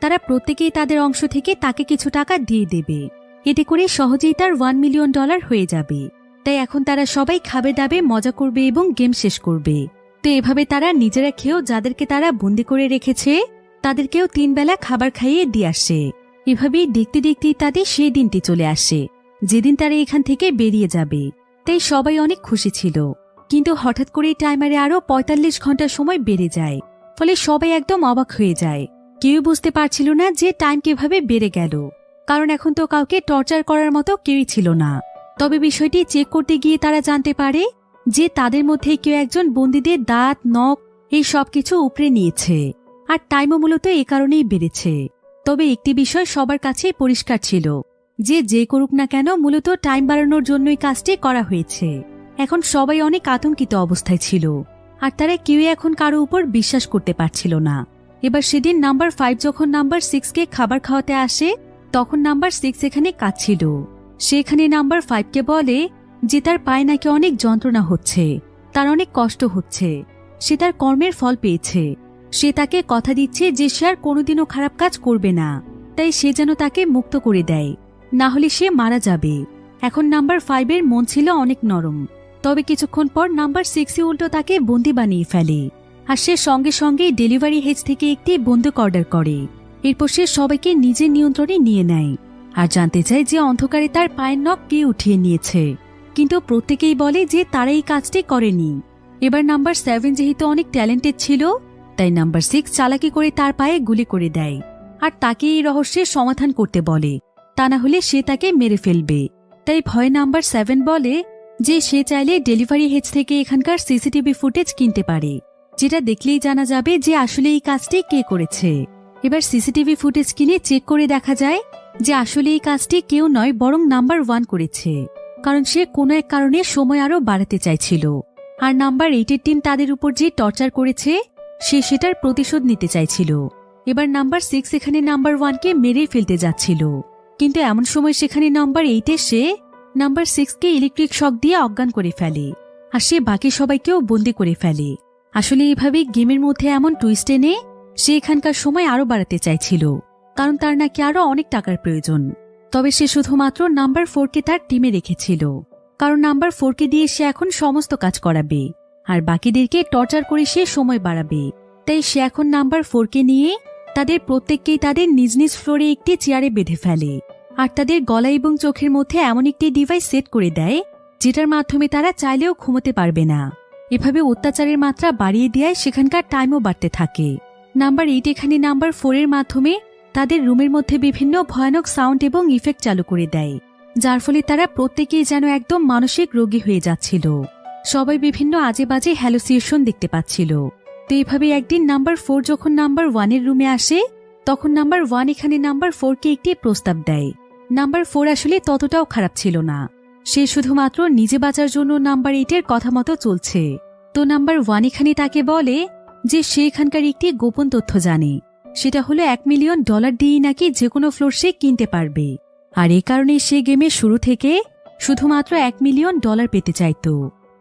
তারা প্রত্যেকেই তাদের অংশ থেকে তাকে কিছু টাকা দিয়ে দেবে, এতে করে সহজেই তার $1 মিলিয়ন হয়ে যাবে। তাই এখন তারা সবাই খাবে দাবে, মজা করবে এবং গেম শেষ করবে। তো এভাবে তারা নিজেরা খেয়েও যাদেরকে তারা বন্দি করে রেখেছে তাদেরকেও 3 বেলা খাবার খাইয়ে দিয়ে আসে। এভাবেই দেখতে দেখতেই তাদের সেই দিনটি চলে আসে যেদিন তারা এখান থেকে বেরিয়ে যাবে। তাই সবাই অনেক খুশি ছিল। কিন্তু হঠাৎ করেই টাইমারে আরো 45 ঘন্টা সময় বেড়ে যায়, ফলে সবাই একদম অবাক হয়ে যায়। কেউ বুঝতে পারছিল না যে টাইম কিভাবে বেড়ে গেল, কারণ এখন তো কাউকে টর্চার করার মতো কেউই ছিল না। তবে বিষয়টি চেক করতে গিয়ে তারা জানতে পারে যে তাদের মধ্যে কেউ একজন বন্দীদের দাঁত, নখ এই সবকিছু উপড়ে নিয়েছে, আর টাইমও মূলত এ কারণেই বেড়েছে। তবে একটি বিষয় সবার কাছেই পরিষ্কার ছিল যে যে করুক না কেন মূলত টাইম বাড়ানোর জন্যই কাজটি করা হয়েছে। এখন সবাই অনেক আতঙ্কিত অবস্থায় ছিল, আর তারা কেউই এখন কারো উপর বিশ্বাস করতে পারছিল না। এবার সেদিন নাম্বার 5 যখন নাম্বার 6কে খাবার খাওয়াতে আসে তখন নাম্বার 6 এখানে কাঁদছিল। সেখানে নাম্বার 5কে বলে যে তার পায়ে নাকি অনেক যন্ত্রণা হচ্ছে, তার অনেক কষ্ট হচ্ছে, সে তার কর্মের ফল পেয়েছে। সে তাকে কথা দিচ্ছে যে সে আর কোনোদিনও খারাপ কাজ করবে না, তাই সে যেন তাকে মুক্ত করে দেয়, না হলে সে মারা যাবে। এখন নাম্বার 5-এর মন ছিল অনেক নরম, তবে কিছুক্ষণ পর নাম্বার 6 উল্টো তাকে বন্দি বানিয়ে ফেলে, আর সে সঙ্গে সঙ্গেই ডেলিভারি হেজ থেকে একটি বন্দুক অর্ডার করে। এরপর সে সবাইকে নিজের নিয়ন্ত্রণে নিয়ে নেয় আর জানতে চায় যে অন্ধকারে তার পায়ের নখ কে উঠিয়ে নিয়েছে, কিন্তু প্রত্যেকেই বলে যে তারা এই কাজটি করেনি। এবার নাম্বার 7 যেহেতু অনেক ট্যালেন্টেড ছিল তাই নাম্বার 6 চালাকি করে তার পায়ে গুলি করে দেয় আর তাকে এই রহস্যের সমাধান করতে বলে, তা না হলে সে তাকে মেরে ফেলবে। তাই ভয়ে নাম্বার 7 বলে যে সে চাইলে ডেলিভারি হেজ থেকে এখানকার সিসিটিভি ফুটেজ কিনতে পারে, যেটা দেখলেই জানা যাবে যে আসলে এই কাজটি কে করেছে। এবার সিসিটিভি ফুটেজ কিনে চেক করে দেখা যায় যে আসলে এই কাজটি কেউ নয় বরং নাম্বার 1 করেছে। কারণ সে কোনো এক কারণে সময় আরও বাড়াতে চাইছিল। আর নাম্বার 8-এর টিম তাদের উপর যে টর্চার করেছে সে সেটার প্রতিশোধ নিতে চাইছিল। এবার নাম্বার 6 এখানে নাম্বার 1কে মেরে ফেলতে যাচ্ছিল, কিন্তু এমন সময় সেখানে নাম্বার 8 এসে নাম্বার 6কে ইলেকট্রিক শক দিয়ে অজ্ঞান করে ফেলে, আর সে বাকি সবাইকেও বন্দি করে ফেলে। আসলে এভাবে গেমের মধ্যে এমন টুইস্ট এনে সে এখানকার সময় আরও বাড়াতে চাইছিল, কারণ তার নাকি আরও অনেক টাকার প্রয়োজন। তবে সে শুধুমাত্র নাম্বার 4কে তার টিমে রেখেছিল, কারণ নাম্বার 4কে দিয়ে সে এখন সমস্ত কাজ করাবে আর বাকিদেরকে টর্চার করে সে সময় বাড়াবে। তাই সে এখন নাম্বার 4কে নিয়ে তাদের প্রত্যেককেই তাদের নিজ নিজ ফ্লোরে একটি চেয়ারে বেঁধে ফেলে, আর তাদের গলা এবং চোখের মধ্যে এমন একটি ডিভাইস সেট করে দেয় যেটার মাধ্যমে তারা চাইলেও ঘুমোতে পারবে না। এভাবে অত্যাচারের মাত্রা বাড়িয়ে দেয় সেখানকার টাইমও বাড়তে থাকে। নাম্বার 8 এখানে নাম্বার 4-এর মাধ্যমে তাদের রুমের মধ্যে বিভিন্ন ভয়ানক সাউন্ড এবং ইফেক্ট চালু করে দেয়, যার ফলে তারা প্রত্যেকেই যেন একদম মানসিক রোগী হয়ে যাচ্ছিল। সবাই বিভিন্ন আজে বাজে হ্যালুসিনেশন দেখতে পাচ্ছিল। তো এইভাবে একদিন নাম্বার 4 যখন নাম্বার 1-এর রুমে আসে তখন নাম্বার 1 এখানে নাম্বার 4কে একটি প্রস্তাব দেয়। নাম্বার 4 আসলে ততটাও খারাপ ছিল না, সে শুধুমাত্র নিজে বাঁচার জন্য নাম্বার 8-এর কথা মতো চলছে। তো নাম্বার 1 এখানে তাকে বলে যে সে এখানকার একটি গোপন তথ্য জানে, সেটা হলো $1 মিলিয়ন দিয়ে নাকি যে কোনো ফ্লোর সে কিনতে পারবে। আর এই কারণে সে গেমের শুরু থেকে শুধুমাত্র $1 মিলিয়ন পেতে চাইত।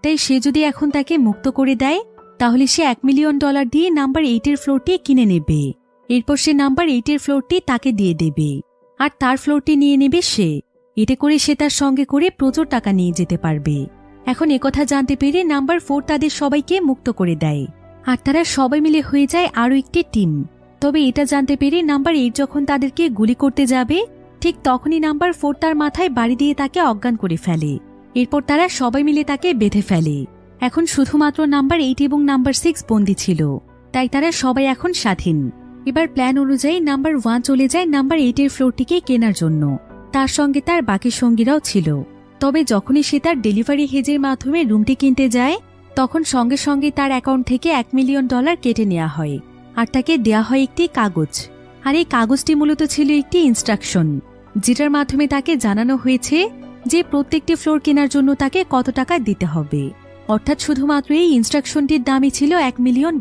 তাই সে যদি এখন তাকে মুক্ত করে দেয় তাহলে সে $1 মিলিয়ন দিয়ে নাম্বার 8-এর ফ্লোরটি কিনে নেবে। এরপর সে নাম্বার 8-এর ফ্লোরটি তাকে দিয়ে দেবে আর তার ফ্লোরটি নিয়ে নেবে সে। এতে করে সে তার সঙ্গে করে প্রচুর টাকা নিয়ে যেতে পারবে। এখন একথা জানতে পেরে নাম্বার 4 তাদের সবাইকে মুক্ত করে দেয় আর তারা সবাই মিলে হয়ে যায় আরও একটি টিম। তবে এটা জানতে পেরে নাম্বার 8 যখন তাদেরকে গুলি করতে যাবে ঠিক তখনই নাম্বার 4 তার মাথায় বাড়ি দিয়ে তাকে অজ্ঞান করে ফেলে। এরপর তারা সবাই মিলে তাকে বেঁধে ফেলে। এখন শুধুমাত্র নাম্বার 8 এবং নাম্বার 6 বন্দী ছিল, তাই তারা সবাই এখন স্বাধীন। এবার প্ল্যান অনুযায়ী নাম্বার 1 চলে যায় নাম্বার 8-এর ফ্লোরটিকে কেনার জন্য, তার সঙ্গে তার বাকি সঙ্গীরাও ছিল। তবে যখনই সে তার ডেলিভারি হেজের মাধ্যমে রুমটি কিনতে যায় তখন সঙ্গে সঙ্গে তার অ্যাকাউন্ট থেকে $1 মিলিয়ন কেটে নেওয়া হয় আর তাকে দেয়া হয় একটি কাগজ। আর এই কাগজটি মূলত ছিল একটি ইনস্ট্রাকশন, যেটার মাধ্যমে তাকে জানানো হয়েছে যে প্রত্যেকটি ফ্লোর কেনার জন্য তাকে কত টাকা দিতে হবে। অর্থাৎ শুধুমাত্র এই ইনস্ট্রাকশনটির দামই ছিল $1 মিলিয়ন।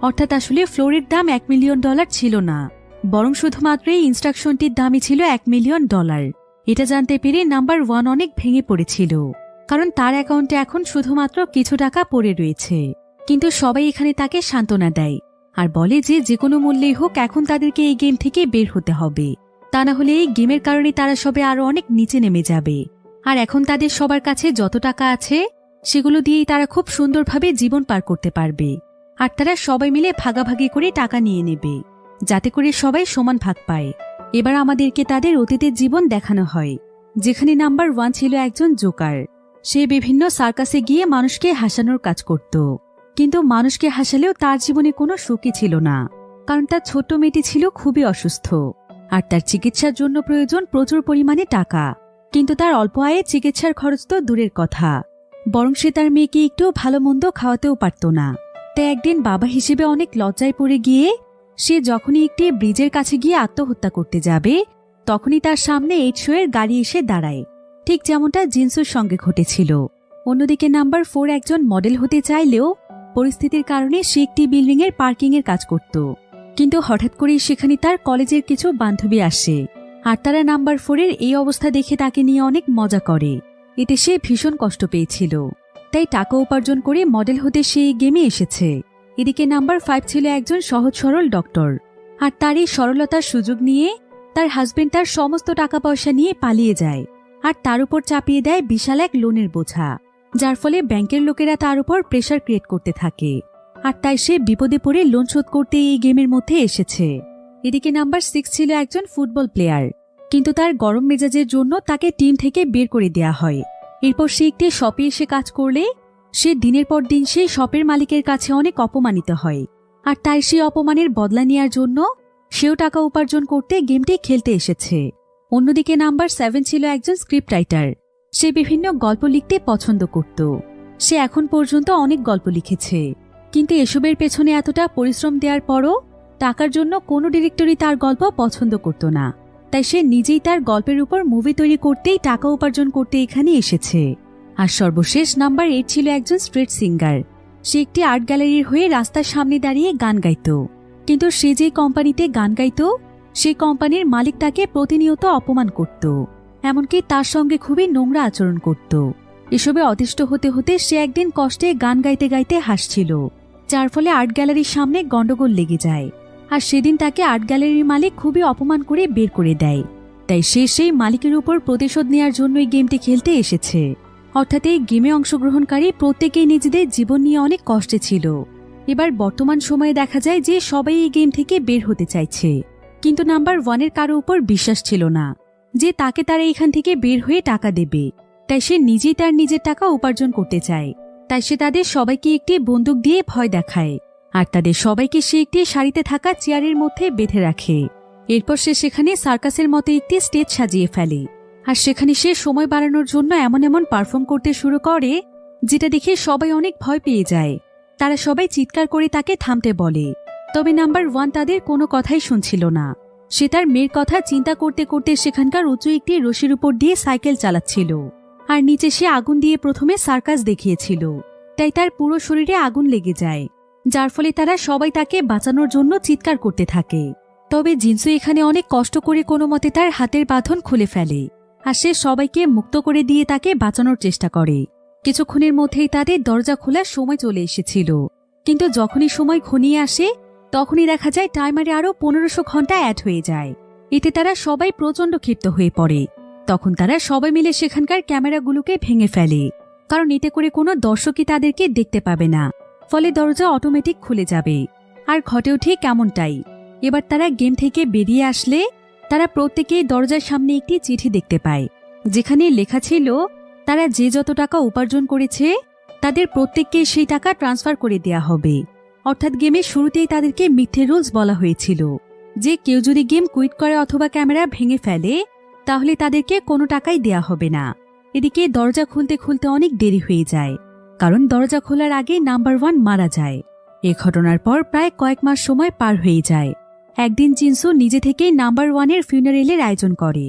অর্থাৎ আসলে ফ্লোরের দাম $1 মিলিয়ন ছিল না, বরং শুধুমাত্র এই ইনস্ট্রাকশনটির দামই ছিল $1 মিলিয়ন। এটা জানতে পেরে নাম্বার 1 অনেক ভেঙে পড়েছিল, কারণ তার অ্যাকাউন্টে এখন শুধুমাত্র কিছু টাকা পড়ে রয়েছে। কিন্তু সবাই এখানে তাকে সান্ত্বনা দেয় আর বলে যে যে কোনো মূল্যেই হোক এখন তাদেরকে এই গেম থেকে বের হতে হবে, তা না হলে এই গেমের কারণে তারা সবে আরো অনেক নিচে নেমে যাবে। আর এখন তাদের সবার কাছে যত টাকা আছে সেগুলো দিয়েই তারা খুব সুন্দরভাবে জীবন পার করতে পারবে। আর তারা সবাই মিলে ভাগাভাগি করে টাকা নিয়ে নেবে, যাতে করে সবাই সমান ভাগ পায়। এবার আমাদেরকে তাদের অতীতের জীবন দেখানো হয়, যেখানে নাম্বার 1 ছিল একজন জোকার। সে বিভিন্ন সার্কাসে গিয়ে মানুষকে হাসানোর কাজ করত, কিন্তু মানুষকে হাসালেও তার জীবনে কোনো সুখই ছিল না, কারণ তার ছোট্ট মেয়েটি ছিল খুবই অসুস্থ আর তার চিকিৎসার জন্য প্রয়োজন প্রচুর পরিমাণে টাকা। কিন্তু তার অল্প আয়ে চিকিৎসার খরচ তো দূরের কথা, বরং সে তার মেয়েকে একটু ভালো মন্দ খাওয়াতেও পারত না। তাই একদিন বাবা হিসেবে অনেক লজ্জায় পড়ে গিয়ে সে যখনই একটি ব্রিজের কাছে গিয়ে আত্মহত্যা করতে যাবে তখনই তার সামনে 8 শোয়ের গাড়ি এসে দাঁড়ায়, ঠিক যেমনটা জিনসুর সঙ্গে ঘটেছিল। অন্যদিকে নাম্বার 4 একজন মডেল হতে চাইলেও পরিস্থিতির কারণে সে একটি বিল্ডিং এর পার্কিং এর কাজ করত। কিন্তু হঠাৎ করেই সেখানে তার কলেজের কিছু বান্ধবী আসে আর তারা নাম্বার 4-এর এই অবস্থা দেখে তাকে নিয়ে অনেক মজা করে। এতে সে ভীষণ কষ্ট পেয়েছিল, তাই টাকা উপার্জন করে মডেল হতে সে এই গেমে এসেছে। এদিকে নাম্বার 5 ছিল একজন সহজ সরল ডক্টর, আর তার এই সরলতার সুযোগ নিয়ে তার হাজবেন্ড তার সমস্ত টাকা পয়সা নিয়ে পালিয়ে যায় আর তার উপর চাপিয়ে দেয় বিশাল এক লোনের বোঝা, যার ফলে ব্যাংকের লোকেরা তার উপর প্রেসার ক্রিয়েট করতে থাকে। আর তাই সে বিপদে পড়ে লোন শোধ করতে এই গেমের মধ্যে এসেছে। এদিকে নাম্বার 6 ছিল একজন ফুটবল প্লেয়ার, কিন্তু তার গরম মেজাজের জন্য তাকে টিম থেকে বের করে দেয়া হয়। এরপর সে একটি শপে এসে কাজ করলে সে দিনের পর দিন সেই শপের মালিকের কাছে অনেক অপমানিত হয়, আর তাই সেই অপমানের বদলা নেওয়ার জন্য সেও টাকা উপার্জন করতে গেমটি খেলতে এসেছে। অন্যদিকে নাম্বার 7 ছিল একজন স্ক্রিপ্ট রাইটার। সে বিভিন্ন গল্প লিখতে পছন্দ করত। সে এখন পর্যন্ত অনেক গল্প লিখেছে, কিন্তু এসবের পেছনে এতটা পরিশ্রম দেওয়ার পরও টাকার জন্য কোনো ডিরেক্টরই তার গল্প পছন্দ করত না। তাই সে নিজেই তার গল্পের উপর মুভি তৈরি করতেই টাকা উপার্জন করতে এখানে এসেছে। আর সর্বশেষ নাম্বার 8 ছিল একজন স্ট্রিট সিঙ্গার। সে একটি আর্ট গ্যালারির হয়ে রাস্তার সামনে দাঁড়িয়ে গান গাইত। কিন্তু সে যে কোম্পানিতে গান গাইত সেই কোম্পানির মালিক তাকে প্রতিনিয়ত অপমান করত, এমনকি তার সঙ্গে খুবই নোংরা আচরণ করত। এসবে অতিষ্ঠ হতে হতে সে একদিন কষ্টে গান গাইতে গাইতে হাসছিল, যার ফলে আর্ট গ্যালারির সামনে গন্ডগোল লেগে যায়। আর সেদিন তাকে আর্ট গ্যালারির মালিক খুবই অপমান করে বের করে দেয়। তাই সে সেই মালিকের উপর প্রতিশোধ নেওয়ার জন্য এই গেমটি খেলতে এসেছে। অর্থাৎ এই গেমে অংশগ্রহণকারী প্রত্যেকেই নিজেদের জীবন নিয়ে অনেক কষ্টে ছিল। এবার বর্তমান সময়ে দেখা যায় যে সবাই এই গেম থেকে বের হতে চাইছে, কিন্তু নাম্বার 1-এর কারো উপর বিশ্বাস ছিল না যে তাকে তারা এখান থেকে বের হয়ে টাকা দেবে। তাই সে নিজেই তার নিজের টাকা উপার্জন করতে চায়। তাই সে তাদের সবাইকে একটি বন্দুক দিয়ে ভয় দেখায়, আর তাদের সবাইকে সে একটি সারিতে থাকা চেয়ারের মধ্যে বেঁধে রাখে। এরপর সে সেখানে সার্কাসের মতো একটি স্টেজ সাজিয়ে ফেলে, আর সেখানে সে সময় বাড়ানোর জন্য এমন এমন পারফর্ম করতে শুরু করে যেটা দেখে সবাই অনেক ভয় পেয়ে যায়। তারা সবাই চিৎকার করে তাকে থামতে বলে, তবে নাম্বার 1 তাদের কোনো কথাই শুনছিল না। সে তার মেয়ের কথা চিন্তা করতে করতে সেখানকার উঁচু একটি রশির উপর দিয়ে সাইকেল চালাচ্ছিল, আর নিচে সে আগুন দিয়ে প্রথমে সার্কাস দেখিয়েছিল। তাই তার পুরো শরীরে আগুন লেগে যায়, যার ফলে তারা সবাই তাকে বাঁচানোর জন্য চিৎকার করতে থাকে। তবে জিনসু এখানে অনেক কষ্ট করে কোনো মতে তার হাতের বাঁধন খুলে ফেলে, আর সে সবাইকে মুক্ত করে দিয়ে তাকে বাঁচানোর চেষ্টা করে। কিছুক্ষণের মধ্যেই তাদের দরজা খোলার সময় চলে এসেছিল, কিন্তু যখনই সময় ঘনিয়ে আসে তখনই দেখা যায় টাইমারে আরো 1500 ঘন্টা অ্যাড হয়ে যায়। এতে তারা সবাই প্রচণ্ড ক্ষিপ্ত হয়ে পড়ে। তখন তারা সবাই মিলে সেখানকার ক্যামেরাগুলোকে ভেঙে ফেলে, কারণ এতে করে কোনো দর্শকই তাদেরকে দেখতে পাবে না, ফলে দরজা অটোমেটিক খুলে যাবে। আর ঘটেও ঠিক এমনটাই। এবার তারা গেম থেকে বেরিয়ে আসলে তারা প্রত্যেকেই দরজার সামনে একটি চিঠি দেখতে পায়, যেখানে লেখা ছিল তারা যে যত টাকা উপার্জন করেছে তাদের প্রত্যেককে সেই টাকা ট্রান্সফার করে দেয়া হবে। অর্থাৎ গেমের শুরুতেই তাদেরকে মিথ্যে রুলস বলা হয়েছিল যে কেউ যদি গেম কুইট করে অথবা ক্যামেরা ভেঙে ফেলে তাহলে তাদেরকে কোনো টাকাই দেয়া হবে না। এদিকে দরজা খুলতে খুলতে অনেক দেরি হয়ে যায়, কারণ দরজা খোলার আগে নাম্বার 1 মারা যায়। এ ঘটনার পর প্রায় কয়েক মাস সময় পার হয়ে যায়। একদিন জিনসু নিজে থেকেই নাম্বার 1-এর ফিউনারেলের আয়োজন করে,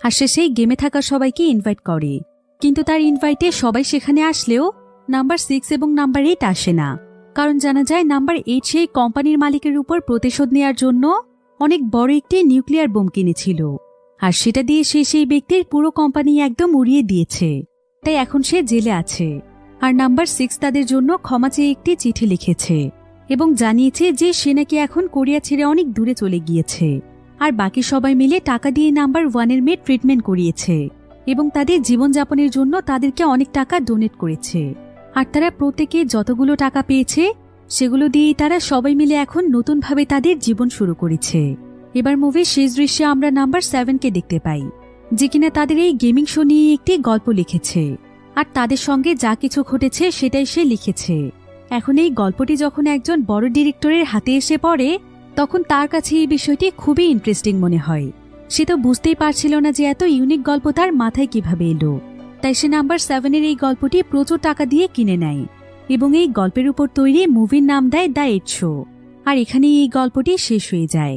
আর সে সেই গেমে থাকা সবাইকে ইনভাইট করে। কিন্তু তার ইনভাইটে সবাই সেখানে আসলেও নাম্বার 6 এবং নাম্বার 8 আসে না, কারণ জানা যায় নাম্বার 8 সেই কোম্পানির মালিকের উপর প্রতিশোধ নেওয়ার জন্য অনেক বড় একটি নিউক্লিয়ার বোম কিনেছিল, আর সেটা দিয়ে সে সেই ব্যক্তির পুরো কোম্পানি একদম উড়িয়ে দিয়েছে। তাই এখন সে জেলে আছে। আর নাম্বার 6 তাদের জন্য ক্ষমা চেয়ে একটি চিঠি লিখেছে এবং জানিয়েছে যে সে নাকি এখন কোরিয়া ছেড়ে অনেক দূরে চলে গিয়েছে। আর বাকি সবাই মিলে টাকা দিয়ে নাম্বার 1-এর মেয়ে ট্রিটমেন্ট করিয়েছে এবং তাদের জীবনযাপনের জন্য তাদেরকে অনেক টাকা ডোনেট করেছে। আর তারা প্রত্যেকে যতগুলো টাকা পেয়েছে সেগুলো দিয়েই তারা সবাই মিলে এখন নতুনভাবে তাদের জীবন শুরু করেছে। এবার মুভির শেষ দৃশ্যে আমরা নাম্বার 7-কে দেখতে পাই, যে কিনা তাদের এই গেমিং শো নিয়ে একটি গল্প লিখেছে, আর তাদের সঙ্গে যা কিছু ঘটেছে সেটাই সে লিখেছে। এখন এই গল্পটি যখন একজন বড় ডিরেক্টরের হাতে এসে পড়ে তখন তার কাছে এই বিষয়টি খুবই ইন্টারেস্টিং মনে হয়। সে তো বুঝতেই পারছিল না যে এত ইউনিক গল্প তার মাথায় কিভাবে এলো। তাই সে নাম্বার 7-এর এই গল্পটি প্রচুর টাকা দিয়ে কিনে নেয় এবং এই গল্পের উপর তৈরি মুভির নাম দেয় দ্য 8 শো। আর এখানেই এই গল্পটি শেষ হয়ে যায়।